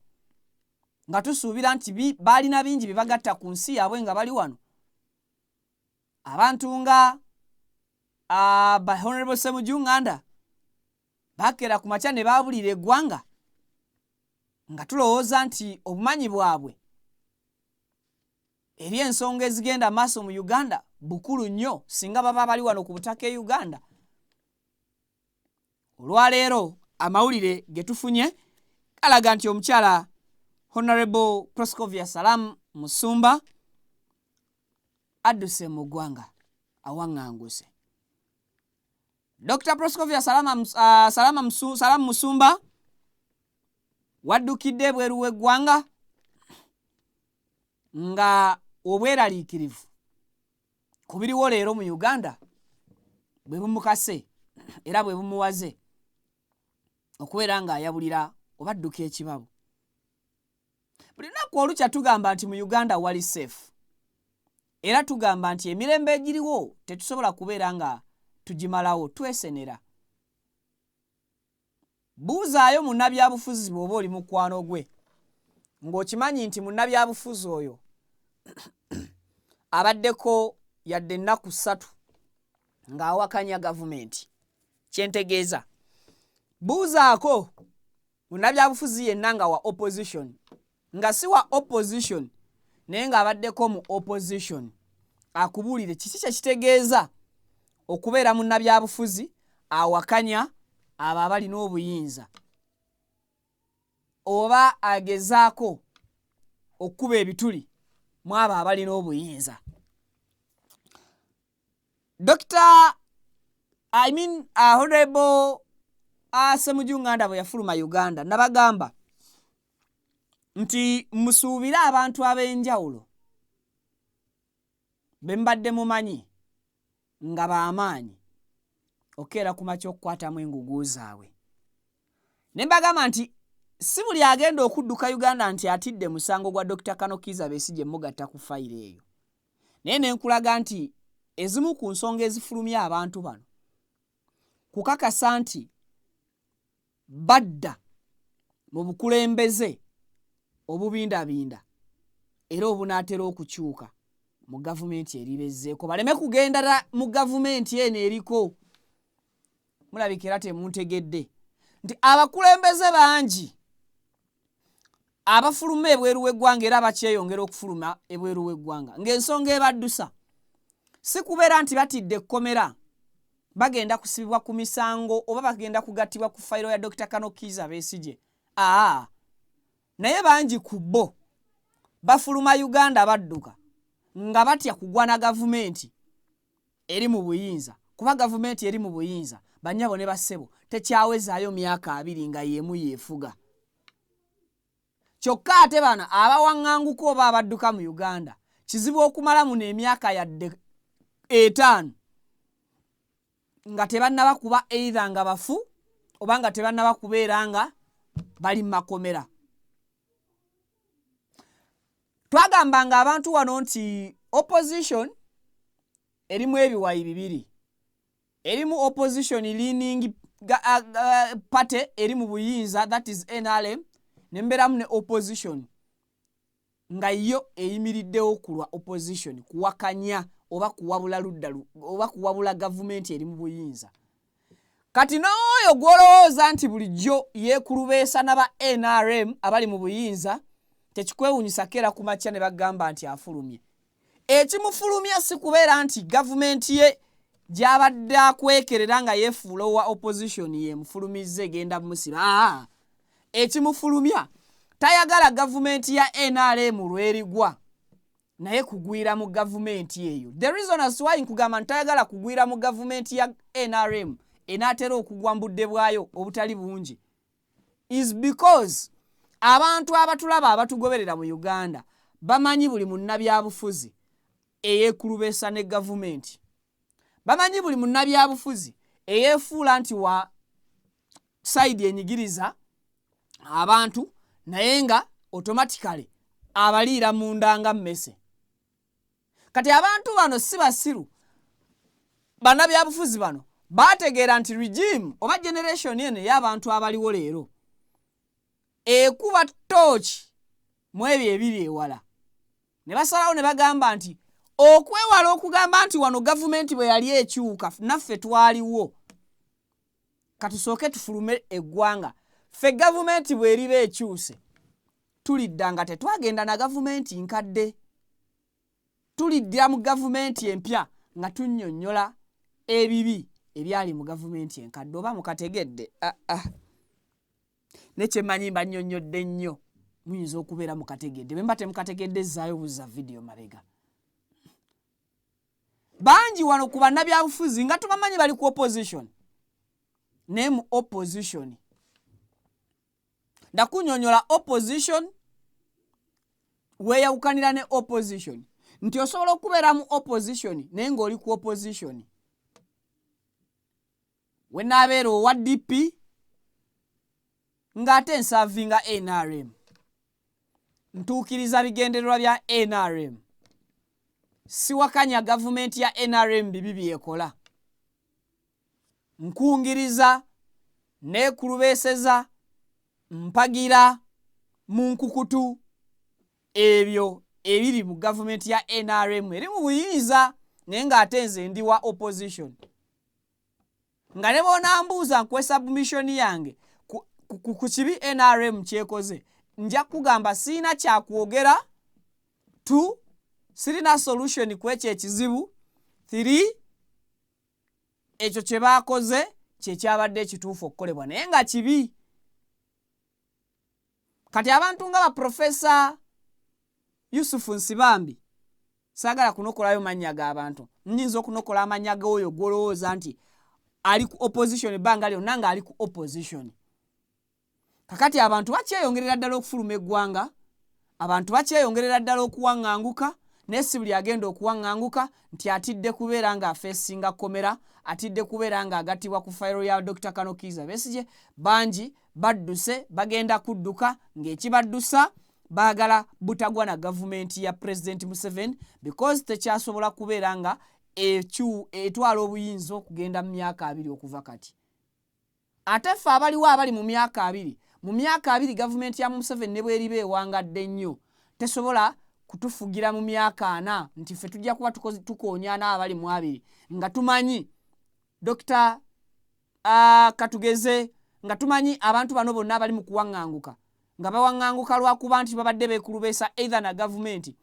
nga tusuubira nti baalina bingi bye bagatta ku nsi yaabwe nga bali wano. Abantu nga ba Honorable Ssemujju Nganda bakeera ku makya ne baabulira eggwanga nga tulowooza nti obumanyi bwabwe eri ensonga ezigenda maaso mu Uganda bukulu nnyo singa baba bali wano ku butaka e Uganda. Olwaleero amawulire ge tufunye galaga nti omukyala Honorable Proscovia Salam Musumba adduse mu ggwanga awaŋŋanguse. Dr. Proscovia Salam Musumba waddukidde bweru w'eggwanga nga obweraliikirivu ku biriwo leero mu Uganda bwe bumukase era bwe bumuwaze okubeera ng'ayabulira oba adduka ekibabu. Buli lunaku olukya tugamba nti mu Uganda wali safe, era tugamba nti emirembe egiriwo tetusobola kubeera nga tugimalawo twesenera. Buuzaayo munnabyabufuzi bw'oba oli mukwano gwe ng'okimanyi nti munnabyabufuzi oyo abaddeko yadde ennaku 3 ng'awakanya gavumenti. Kyentegeeza, buuzaako munnabyabufuzi yenna nga wa opposition, nga si wa opposition naye ng'abaddeko mu opposition, akubuulire kiki kye kitegeeza okubeera munnabyabufuzi awakanya abo abalina obuyinza oba agezaako okuba ebituli mu abo abalina obuyinza. Honorable Ssemujju Nganda bwe yafuluma Uganda nabagamba nti musuubire abantu ab'enjawulo be mbadde mumanyi nga b'amaanyi okeera ku makya okukwatamu engugu zaabwe. Ne mbagamba nti si buli agenda okudduka Uganda nti atidde musango gwa Dr. Kano Kiiza Besigye mugatta ku fayiro eyo. Naye ne nkulaga nti ezimu ku nsonga ezifulumya abantu bano kukakasa nti badda mu bukulembeze obubindabinda era obunaatera okukyuka mu gavumenti eribezzeeko, baleme kugenda mu gavumenti eno eriko. Mulabikira temuntegedde nti abakulembeze bangi abafuluma ebweru w'eggwanga era bakyeyongera okufuluma ebweru w'eggwanga ng'ensonga ebaddusa si kubeera nti batidde komera bagenda kusibibwa ku misango oba bagenda kugattibwa ku fayiro ya Dr. Kano Kizza Besigye. Naye bangi ku bo bafuluma Uganda badduka nga batya kugwa na gavumenti eri mu buyinza, kuba gavumenti eri mu buyinza banyabo ne basebo tekyawezaayo myaka 2 nga yemu yefuga. Kyokka ate bana abawaŋŋanguko oba abadduka mu Uganda kizibu okumala muno emyaka yadde 5 nga tebannaba kuba either nga bafu oba nga tebannaba kubeera nga bali mu makomera. Twagambanga abantu wano nti opposition erimu ebiwayi bibiri. Erimu opposition leaning party eri mu buyinza, that is NRM, nemberamu ne opposition nga yo eyimiriddewo kulwa opposition kuwakanya oba kuwabula luddalu oba kuwabula gavumenti eri mu buyinza. Kati n'oyo gwolowooza nti bulijjo yeekulubeesa n'aba NRM abali mu buyinza tekikwewuunyisa keera ku makya ne bagamba nti afulumye. Ekimufulumya si kubeera nti gavumenti ye gy'abadde akwekerera nga yeefuula owa opposition ye mufulumizza egenda musiba. Ekimufulumya tayagala gavumenti ya NRM lwerigwa naye kugwira mu gavumenti eyo. The reason as why nkugamba ntayagala kugwira mu gavumenti ya NRM enaatera okugwa mu budde bwayo obutali bungi is because abantu abatulaba abatugoberera mu Uganda bamanyi buli munnabyabufuzi eyeekulubeesa ne gavumenti. Bamanyi buli munnabyabufuzi eyeefuula nti wa side enyigiriza abantu naye nga automatically abaliira mu ndanga mmese. Kati abantu bano si basiru, bannabyabufuzi bano bategeera nti regime oba generation eno y'abantu abaliwo leero ekuba tooki mu ebyo ebiri ewala. Ne basalawo ne bagamba nti okwewala okugamba nti wano gavumenti bwe yali ekyuka naffe twaliwo katusooke tufulume eggwanga. Ffe gavumenti bw'eriba ekyuse tulidda nga tetwagenda na gavumenti nkadde, tulidda mu gavumenti empya nga tunnyonnyola ebibi ebyali mu gavumenti enkadde. Oba mukategedde? Nekyemanyi bannyonnyodde nnyo, muyinza okubeera mukategedde. Bwe mba temukategedde zzaayo buzza video mabega. Bangi wano ku bannabyabufuzi nga tubamanyi bali ku opposition naye mu opposition ndakunyonyola opposition weeyawukanira ne opposition nti osobola okubeera mu opposition naye ng'oli ku opposition. We naabeera owa DP ng'ate nsavinga NRM, ntuukiriza bigendererwa bya NRM, siwakanya gavumenti ya NRM bibi byekola, nkungiriza neekulubeeseza mpagira mu nkukutu ebyo ebiri mu gavumenti ya NRM eri mu buyinza naye ng'ate nze ndi wa opposition. Nga ne boonambuuza nkwe submission yange ku kibi NRM kyekoze nja kugamba siina kyakwogera, 2 sirina solution ku ekyo ekizibu, 3 ekyo kye baakoze kyekyabadde ekituufu okukolebwa naye nga kibi. Kati abantu nga ba Professor Yusufu Nsibambi saagala kunokolayo mannya g'abantu, nnyinza okunokola amannya g'oyo gw'olowooza nti ali ku opposition ebbanga lyonna nga ali ku opposition. Kakati abantu bakyeyongerera ddala okufuluma eggwanga, abantu bakyeyongerera ddala okuwaŋŋanguka naye si buli agenda okuwaŋŋanguka nti atidde kubeera nga afeesinga komera, atidde kubeera nga agattibwa ku fayiro ya Dr. Kano Kizza Besigye. Bangi badduse bagenda kudduka ng'ekibaddusa baagala butagwa na gavumenti ya President Museveni because tekyasobola kubeera nga etwala obuyinza okugenda mu myaka 2 okuva kati. Ate ffe abaliwo abali mu myaka 2, mu myaka 2 gavumenti ya Museveni ne bweriba ewangadde nnyo tesobola kutufugira mu myaka 4 nti ffe tujja kuba tukoonyana abali mu 2 nga tumanyi Dr. Katugeze, nga tumanyi abantu bano bonna abali mu kuwaŋŋanguka nga bawaŋŋanguka lwakuba nti babadde beekulubeesa either na gavumenti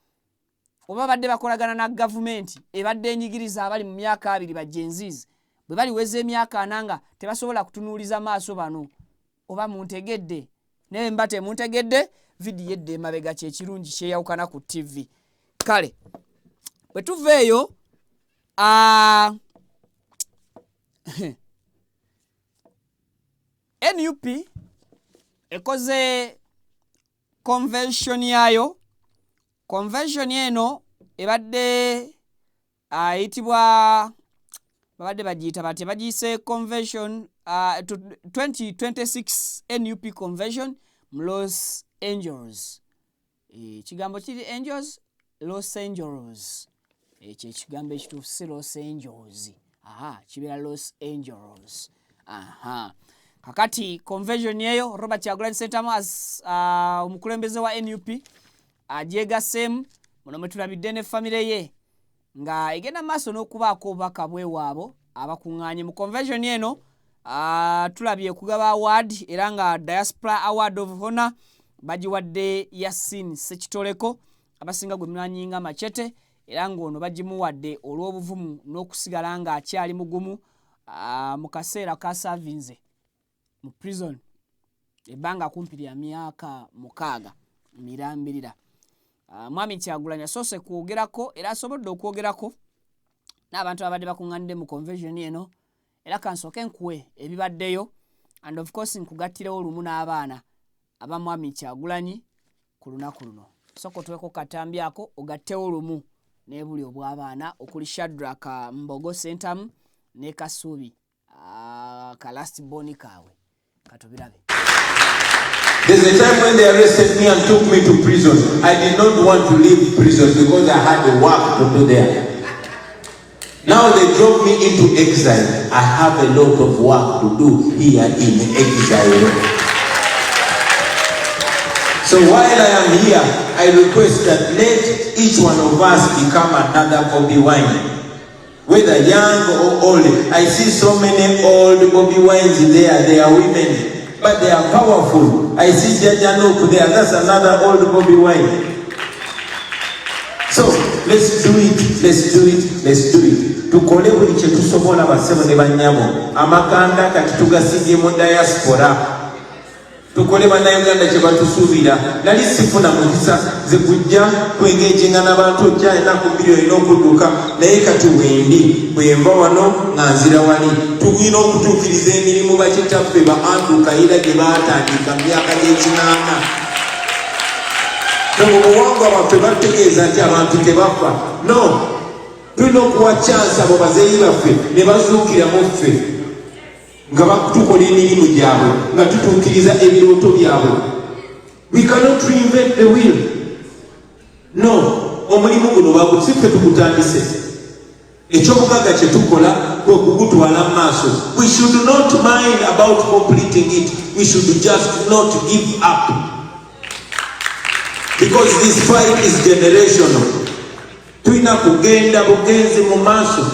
oba badde bakolagana na government ebadde enyigiriza abali mu myaka 2 ba genziz bwe bali weze emyaka ananga tebasobola kutunuuliza maaso bano oba muntegedde ne mbate muntegedde video yedde mabega kye kirungi kyeyawukana ku TV kale bwe tuveeyo NUP ekoze convention yayo. Convention eno ebadde ayitibwa babadde bagiyita bati bagiyise convention 2026 NUP convention mu Los Angeles. Kigambo kiri Angels Los Angeles. Ekyo kigambo ekituufu si Los Angeles. Kibeera Los Angeles. Kakati convention yeyo Robert Kyagulanyi Ssentamu as omukulembeze wa NUP ajegasemu muno metulabidde ne family ye nga egenda maaso n'okubaako obubaka bwewaabo abakuŋŋaanye mu convention eno. Tulabye kugaba award era nga Diaspora Award of Honor bagiwadde Yasin Sekitoleko abasinga gwe mnanyinga Machete era ng'ono bagimuwadde olw'obuvumu n'okusigala nga akyali mugumu mu kaseera ka savinze mu prison ebanga kumpi ya myaka 6 mirambirira. Mwami Kyagulanyi asoose kwogerako era asobodde okwogerako n'abantu abadde bakuŋŋanidde mu convention eno era kansooke nkuwe ebibaddeyo and of course nkugattirewo lumu n'abaana aba Mwami Kyagulanyi ku lunaku luno. Soko tuweko katambi ako ogattewo lumu n'ebuli obw'abaana okuli Shadrack Mbogo Ssentamu ne Kasubi Kalasti Boni kawe katubirabe. There's a time when they arrested me and took me to prison. I did not want to leave prison because I had the work to do there. Now they drove me into exile. I have a lot of work to do here in exile. So while I am here, I request that let each one of us become another Bobi Wine. Whether young or old, I see so many old Bobi Wines there. They are women, but they are powerful. I see Jaja Noku there. That's another old Bobi Wine. So let's do it. Let's do it. Let's do it. Tukole buli kye tusobola basebo ne banyabo. Amakanda kati tugasige mu diaspora. Tukole bannayuganda kye batusuubira. Nali sifuna mukisa ze kujja kwengejenga n'abantu kyalina ku bilioni n'okudduka naye kati wendi bwemba wano nga nzira wali tulina okutuukiriza emirimu bakitaffe ba Andrew Kayira gye baatandika mu myaka gy'ekinaana. Obuwangwa bwaffe bategeeza nti abantu tebafa. No, tulina okuwa chansi abo bazeeyi baffe ne bazuukira mu ffe nga bakutukola emirimu gyabwe nga tutuukiriza ebirooto byabwe. We cannot reinvent the wheel. No, omulimu guno bagusiffe tukutandise. Ekyobugagga kye tukola kwe kugutwala mu maaso. We should not mind about completing it. We should just not give up. Because this fight is generational. Tulina kugenda bugenzi mu maaso.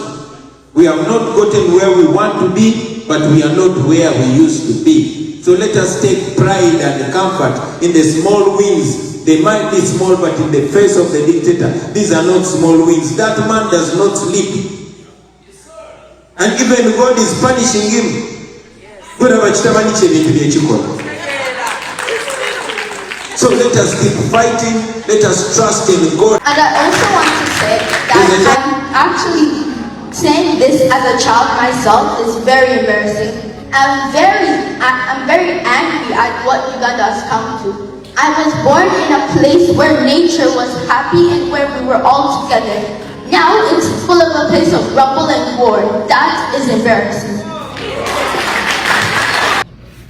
We have not gotten where we want to be, but we are not where we used to be. So let us take pride and comfort in the small wins. They might be small, but in the face of the dictator, these are not small wins. That man does not sleep. And even God is punishing him. So let us keep fighting. Let us trust in God. And I also want to say that I'm actually saying this as a child myself is very embarrassing. I'm very angry at what Uganda has come to. I was born in a place where nature was happy and where we were all together. Now it's full of a place of rumble and war. That is embarrassing.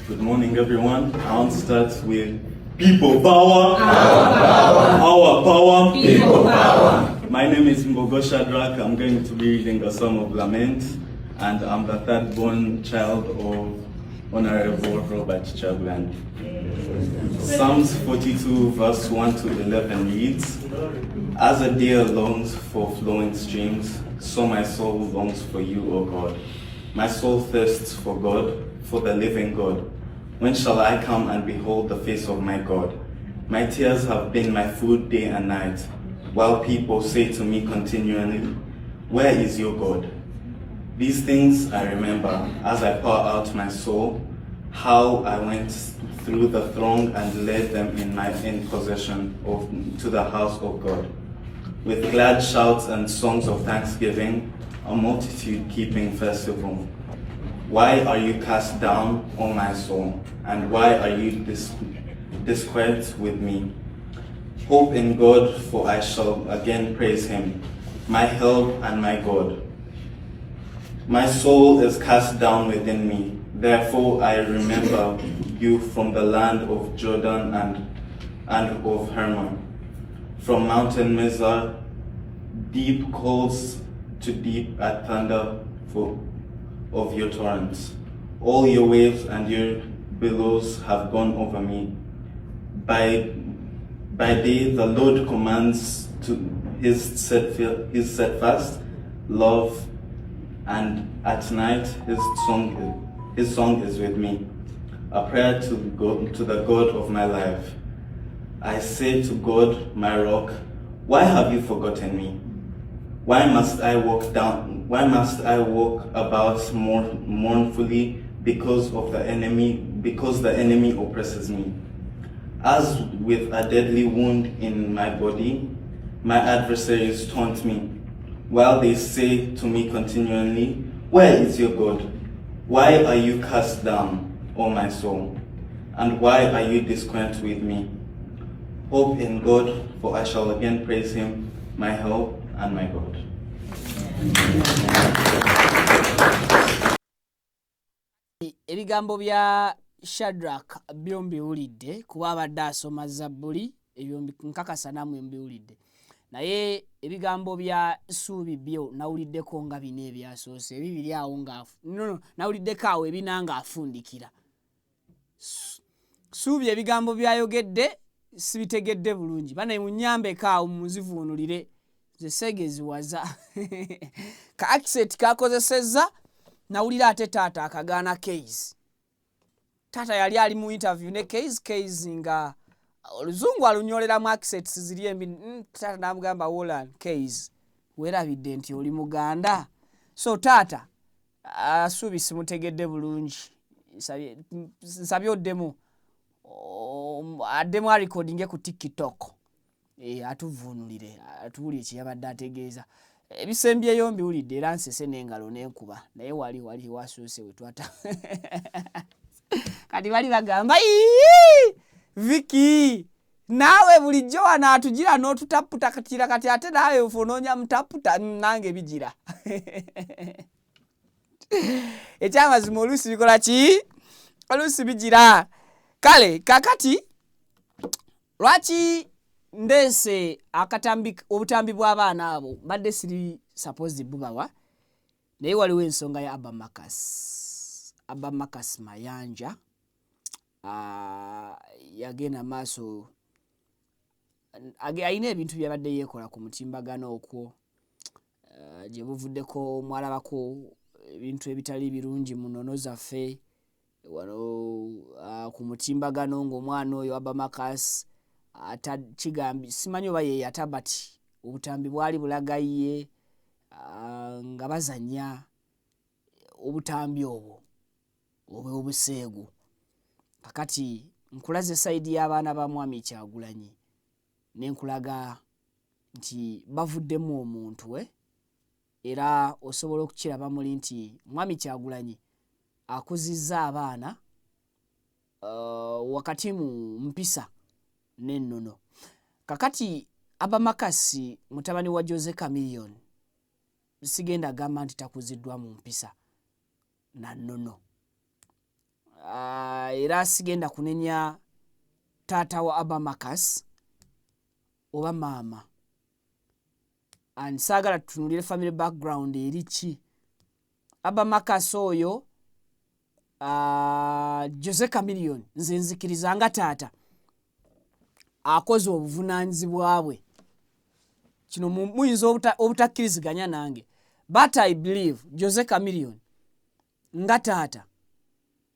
Good morning, everyone. I want to start with people power. Our power. People power. My name is Mbogo Shadrack. I'm going to be reading a Song of Lament, and I'm the third born child of Honorable Robert Kyagulanyi. Psalms 42 verse 1 to 11 reads, As a deer longs for flowing streams, so my soul longs for you, O God. My soul thirsts for God, for the living God. When shall I come and behold the face of my God? My tears have been my food day and night, while people say to me continually, "Where is your God?" These things I remember as I pour out my soul, how I went through the throng and led them in possession to the house of God. With glad shouts and songs of thanksgiving, a multitude keeping festival. Why are you cast down, O my soul? And why are you disquiet with me? Hope in God, for I shall again praise him, my help and my God. My soul is cast down within me. Therefore I remember you from the land of Jordan and of Hermon. From Mountain Mizar, deep calls to deep at thunder of your torrents. All your waves and your billows have gone over me. By day the Lord commands to his steadfast love, and at night his song is with me, a prayer to the God of my life. I say to God, my rock, why have you forgotten me? Why must I walk about mournfully because the enemy oppresses me? As with a deadly wound in my body, my adversaries taunt me, while they say to me continually, "Where is your God? Why are you cast down, O my soul? And why are you discontent with me? Hope in God, for I shall again praise him, my help and my God." Ebigambo bya Shadrach byombiwulidde kuba abadde asoma Zabbuli, ebyombi nkakasa namwe mbiwulidde. Naye ebigambo bya Ssuubi byo nawuliddeko nga bino ebyasoose ebibiri awo nawuliddeko awo ebinanga afundikira. Ssuubi ebigambo byayogedde sibitegedde bulungi. Bane munyambeko awo muzivuunulire ze segeziwaza. Ka accent kakozesezza nawulira ate taata akagaana case. Taata yali ali mu interview ne case nga oluzungu alunyoleramu accents ziri embi. Taata namugamba Wolan case weerabidde nti oli Muganda. So taata Ssuubi simutegedde bulungi. Nsabye oddemu addemu recording ku TikTok. Atuvuunulire atuwulire kye yabadde ategeeza. Ebisembyeyo mbiwulidde era nsese n'engalo n'enkuba. Naye wali wasuuse we twata. Kati bali bagamba Vicky naawe bulijjo wano atugira n'otutaputa katira kati ate naawe ofonoonya mutaputa nange bigira. Ekyamazima oluusi bikola ki? Oluusi bigira. Kale kakati lwaki ndeese obutambi bw'abaana abo badde siri suppose bubawa, naye waliwo ensonga ya Abba Marcus Mayanja yagenda maaso ayina ebintu byabadde yeekola ku mutimbagano okwo gye buvuddeko mwalabako ebintu ebitali birungi mu nnono zaffe wano ku mutimbagano ng'omwana oyo Abba Marcus kigambi simanyi oba ye yatabati obutambi bwali bulagaye nga bazanya obutambi obwo obuseegu. Kakati nkulaze side y'abaana ba Mwami Kyagulanyi nenkulaga nti bavuddemu omuntu era osobola okukiraba muli nti Mwami Kyagulanyi akuzizza abaana wakati mu mpisa n'ennono. Kakati Abba Marcus mutabani wa Jose Chameleone sigenda gamba nti takuziddwa mu mpisa na nnono. Era sigenda kunenya taata wa Abba Marcus oba maama. And saagala tutunulire family background eri ki. Abba Marcus oyo Jose Chameleone nze nzikiriza nga taata akoze obuvunaanyizibwa bwe. Kino muyinza obutakkiriziganya nange. But I believe Jose Chameleone nga taata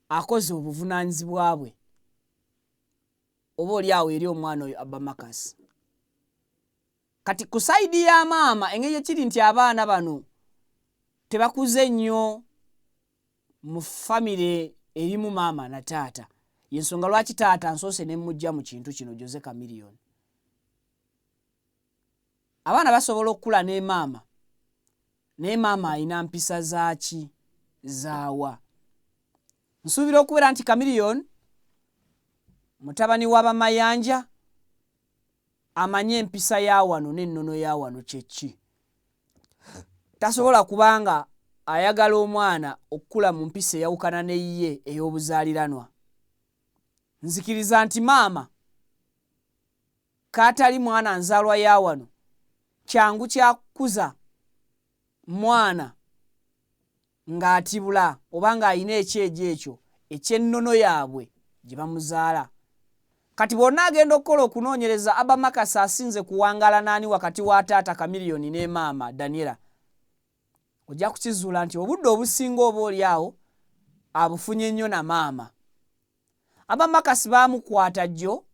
akoze obuvunaanyizibwa bwe oba oli awo eri omwana oyo Abba Marcus. kati ku side ya maama engeri kiri nti abaana bano tebakuze nnyo mu family erimu maama na taata. Yensonga lwaki taata nsoose ne mujja mu kintu kino Jose Chameleone. Abaana basobola okukula ne maama. Ne maama alina mpisa zaaki zaawa. Nsuubira okubeera nti Chameleone mutabani w'abamayanja amanye empisa ya wano n'ennono ya wano kyeki. Tasobola kubanga ayagala omwana okukula mu mpisa eyawukana n'eyiye ey'obuzaaliranwa. Nzikiriza nti maama kaatali mwana nzaalwa ya wano kyangu kyakuza mwana ng'atibula oba ng'ayina ekyejo ekyo eky'ennono yaabwe gye bamuzaala. Kati bonna agenda okukola okunoonyereza Abba Makasi asinze kuwangala naani wakati wa taata Chameleone ne maama Daniela. Ojja kukizuula nti obudde obusinga oba oli awo abufunye nnyo na maama. Abba Makasi baamukwata jjo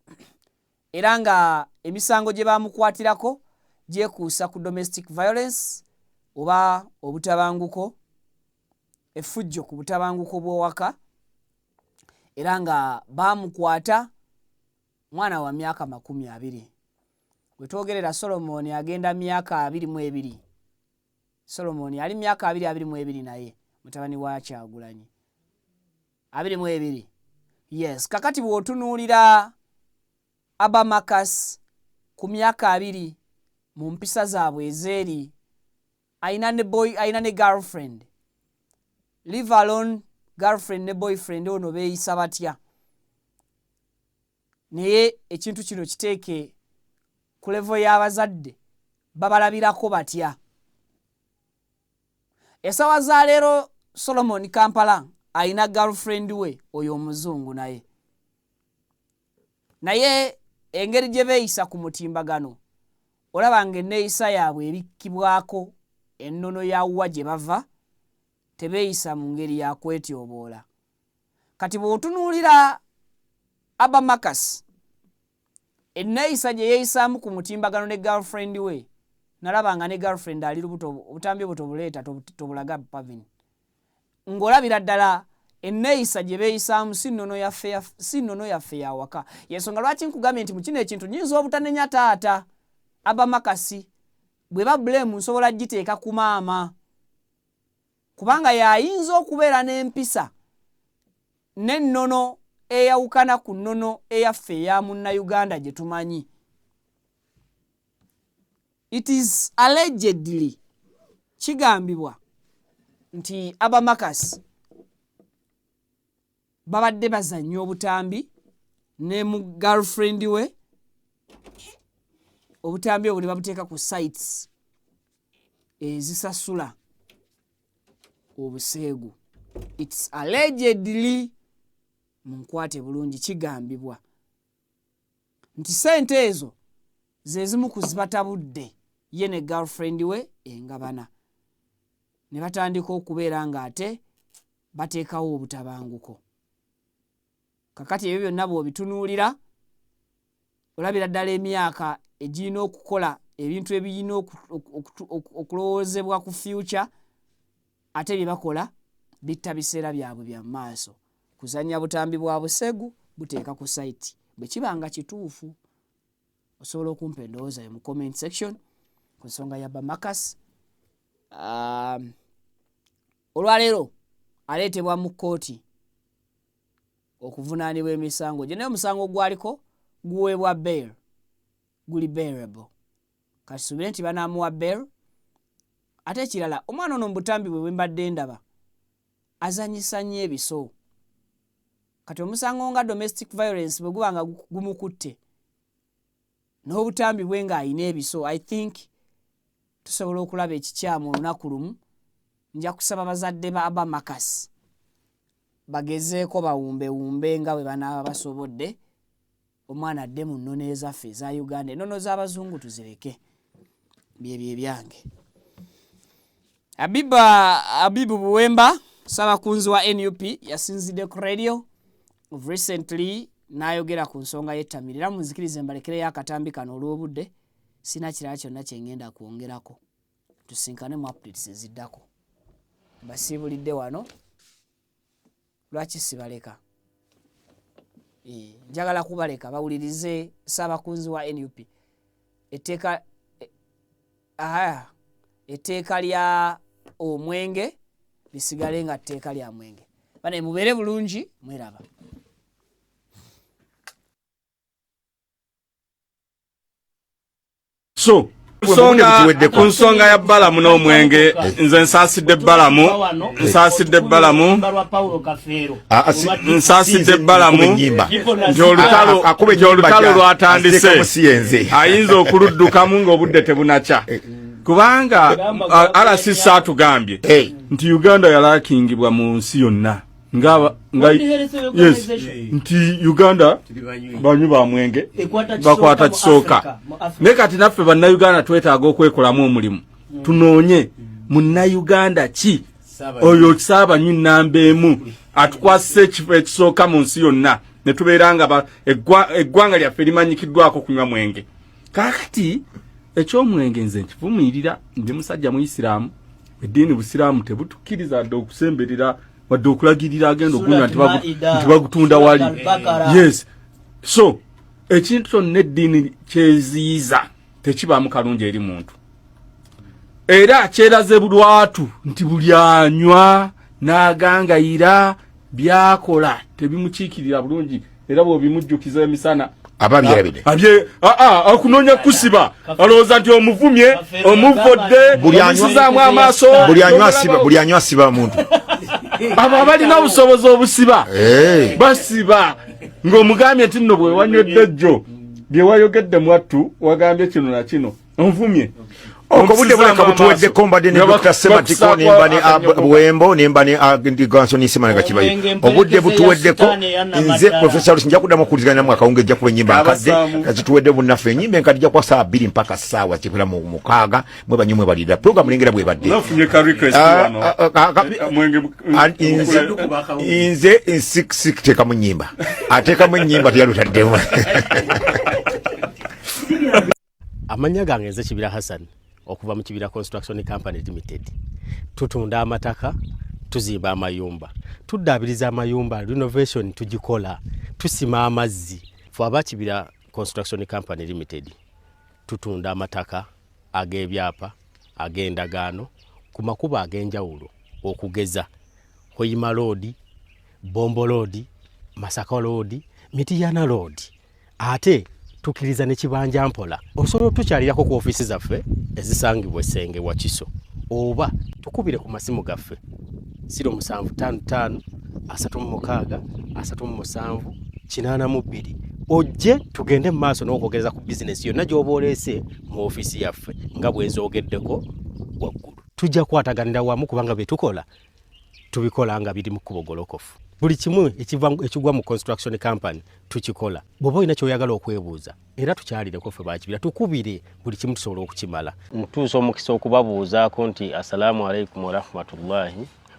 era nga emisango gye baamukwatirako gyekuusa ku domestic violence oba obutabanguko, effujjo ku butabanguko bw'owaka, era nga baamukwata mwana wa myaka 20. Wetwogerera Solomon agenda myaka 22. Solomon ali myaka 22 naye mutabani wa Kyagulanyi 22. Yes, kakati bw'otunuulira Abba Makasi ku myaka 2 mu mpisa zaabwe ezeeri ayina ne girlfriend. Leave alone girlfriend ne boyfriend ono beeyisa batya. Naye ekintu kino kiteeke ku level y'abazadde babalabirako batya. Esawa za leero Solomon Kampala ayina girlfriend we oyo omuzungu naye engeri gye beeyisa ku mutimbagano olaba ng'enneeyisa yaabwe ebikkibwako ennono ya wa gye bava, tebeeyisa mu ngeri ya kwetyoboola. Kati bw'otunuulira Abba Makasi enneeyisa gye yeeyisaamu ku mutimbagano ne girlfriend we, nalaba nga ne girlfriend ali lubuto obutambi obuto buleeta tobulaga Pavin. Ng'olabira ddala enneeyisa gye beeyisaamu si nnono yaffe ya waka. Yensonga lwaki nkugambye nti mu kino ekintu nnyinza obutanenya taata Abba Makasi bwe ba blame nsobola giteeka ku maama, kubanga y'ayinza okubeera n'empisa n'ennono eyawukana ku nnono eyaffe eya Munnayuganda gye tumanyi. It is allegedly kigambibwa nti Abba Makasi babadde bazannya obutambi ne mu girlfriend we, obutambi obwo ne babuteeka ku sites ezisasula obuseegu. It's allegedly munkwate bulungi kigambibwa nti sente ezo ze zimu ku zibatabudde ye ne girlfriend we engabana, ne batandika okubeera ng'ate bateekawo obutabanguko. Kakati ebyo byonna bw'obitunuulira olabira ddala emyaka egirina okukola ebintu ebirina okulowoozebwa ku future, ate bye bakola bitta biseera byabwe bya maaso. Kuzannya butambi bwa busegu buteeka ku site. Bwe kiba nga kituufu osobola okumpa endowooza mu comment section ku nsonga ya Abba Makasi. Olwaleero aleetebwa mu kkooti okuvunaanibwa emisango gye, naye omusango gwaliko guweebwa bail, guli bailable. Kasubire nti banaamuwa bail. Ate ekirala, omwana ono mu butambi bwe mbadde ndaba azanyisa nnyo ebiso. Kati omusango nga domestic violence bwe guba nga gumukutte n'obutambi bwe ng'ayina ebiso, I think tusobola okulaba ekikyamu olunaku lumu. Nja kusaba bazadde ba Abba Makasi bagezeeko bawumbewumbe nga bwe banaaba basobodde, omwana adde mu nnono ezaffe eza Uganda. Ennono z'abazungu tuzireke, byebyo ebyange. Abibu Buwemba Ssabakunzi wa NUP yasinzidde ku radio of recently n'ayogera ku nsonga y'ettamirira. Munzikirize mbalekereyo akatambi kano olw'obudde sina kirala kyonna kye ngenda kwongerako. Tusinkane mu updates eziddako. Basiibulidde wano. Lwaki sibaleka? Njagala kubaleka bawulirize Ssaabakunzi wa NUP. Etteeka lya omwenge lisigale nga tteeka lya mwenge. Bane mubeere bulungi, mweraba. So ku nsonga ya Balamu n'omwenge nze nsaasidde Balamu nti olutalo lwatandise ayinza okuluddukamu ng'obudde tebunakya kubanga RCC atugambye nti Uganda yalaakingibwa mu nsi yonna nti Uganda banyu ba mwenge bakwata kisooka ne kati naffe bannayuganda twetaaga okwekolamu omulimu tunoonye munnayuganda ki oyo kisaabanyu nnamba emu atukwasisa ekifo ekisooka mu nsi yonna ne tubeera nga eggwanga lyaffe limanyikiddwako kunywa mwenge. Kaakati eky'omwenge nze nkivumirira ndi musajja Muisiraamu, eddiini Busiraamu tebutukkiriza adde okusemberera wadde okulagirira agenda okunywa nti bagutunda wali. Yes. So ekintu kyonna eddiini kyeziyiza tekibaamu kalungi eri muntu. Era kyeraze bulwatu nti buli anywa n'agangayira byakola tebimukiikirira bulungi era bw'obimujjukiza emisana ababyerabide akunoonya kusiba alowooza nti omuvumye omuvodde omusizaamu amaaso buli anywa siba muntu abo abalina obusobozi obusiba basiba ng'omugambye nti nno bwe wanywedde jjo bye wayogedde mwattu wagambye kino na kino onvumye okobudde buleka butuweddeko mbadde ne Dr. Sematiko nemba ne Bwembo nemba ne Gansoni Simana nga kibayo obudde butuweddeko nze Professor Lusinja kuddamu okuwuliziganya mwaka ongejja kuba ennyimba nkadde kazituwedde bunnaffe ennyimba enkadde ijja kuba saa 2 mpaka ssaawa kipera mu mukaaga mwe banywe mwe balira program lengera bwe badde nze sikiteekamu nnyimba ateekamu ennyimba teyalutaddemu. Amanya gange nze Kibira Hassan okuva mu Kibira Construction Company Limited. Tutunda amataka, tuzimba amayumba, tuddaabiriza amayumba, renovation tugikola, tusima amazzi. Ffe aba Kibira Construction Company Limited tutunda amataka ag'ebyapa ag'endagaano ku makuba ag'enjawulo okugeza Hoima Road, Bombo Road, Masaka Road, Mityana Road. Ate tukiriza ne Kibanja Mpola osobola tukyalirako ku ofisi zaffe ezisangibwa Ssenge wa Kiso oba tukubire ku masimu gaffe 0755 36 37 82 ojje tugende mu maaso n'okwogereza ku bizinesi yonna gy'oba oleese mu ofisi yaffe nga bwe nzoogeddeko waggulu. Tujja kwataganira wamu kubanga bye tukola tubikola nga biri mu kkubo golokofu. Buli kimu ekigwa mu construction company tukikola. Bw'oba olina ky'oyagala okwebuuza era tukyalireko ffe bakibira tukubire buli kimu tusobola okukimala. Mutuusa omukisa okubabuuzaako nti assalamu alaikum wa rahmatullahi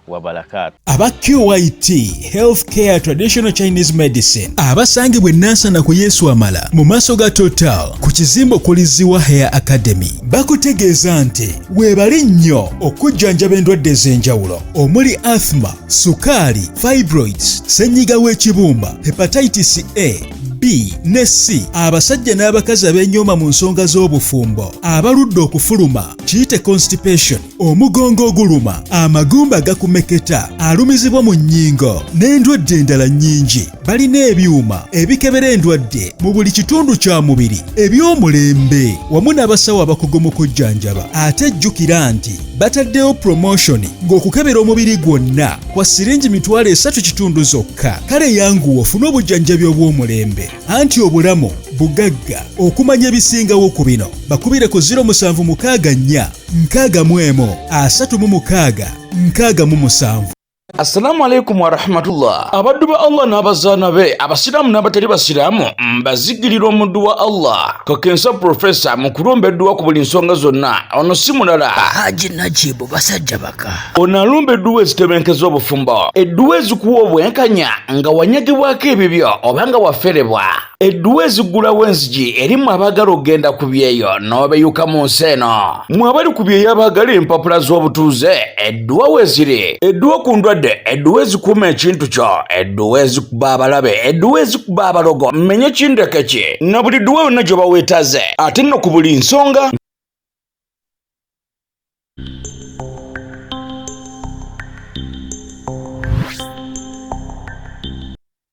wa barakatuh. Aba QYT Healthcare Traditional Chinese Medicine abasangibwa Nansana ku Yesu Amala mu maaso ga Total ku kizimbo kuliziwa Hair Academy bakutegeeza nti weebali nnyo okujjanjaba endwadde ez'enjawulo omuli asthma, sukaali, fibroids, ssenyiga w'ekibumba, hepatitis A, B ne C, abasajja n'abakazi ab'ennyoma mu nsonga z'obufumbo, abaludde okufuluma, kiyite constipation, omugongo oguluma, amagumba gakumeketa, alumizibwa mu nnyingo n'endwadde endala nnyingi. Balina ebyuma ebikebera endwadde mu buli kitundu kya mubiri eby'omulembe wamu n'abasawo abakugu mu kujjanjaba. Ate jjukira nti bataddewo promotion ng'okukebera omubiri gwonna kwa siringi $3 kitundu zokka. Kale yanguwa ofune obujjanjabi obw'omulembe anti obulamu bugagga. Okumanya ebisingawo ku bino bakubire ku 0764 61 36 67. Assalamu alaikum wa rahmatullah. Abaddu ba Allah n'abazaana be abasiraamu n'abatali basiraamu mbazigirira omuddu wa Allah Kakensa Professor mu kulombeddwa ku buli nsonga zonna. Ono si mulala Haji Najibu basajja baka. Ono alumbeddwa ezitebenkeza obufumbo. Edduwa ezikuwa obwenkanya nga wanyagibwako ebibyo oba nga waferebwa. Edduwa ezigulawo enzigi erimu abaagala okugenda ku byeyo n'obeyuka mu nsi eno. Mmwe abali ku byeyo abaagala empapula z'obutuuze edduwa weeziri. Edduwa ku ndwadde, edduwa ezikuuma ekintu kyo, edduwa ezikuba abalabe, edduwa ezikuba abalogo, mmenye kindeke ki na buli dduwa yonna gye baweetaze ate nno ku buli nsonga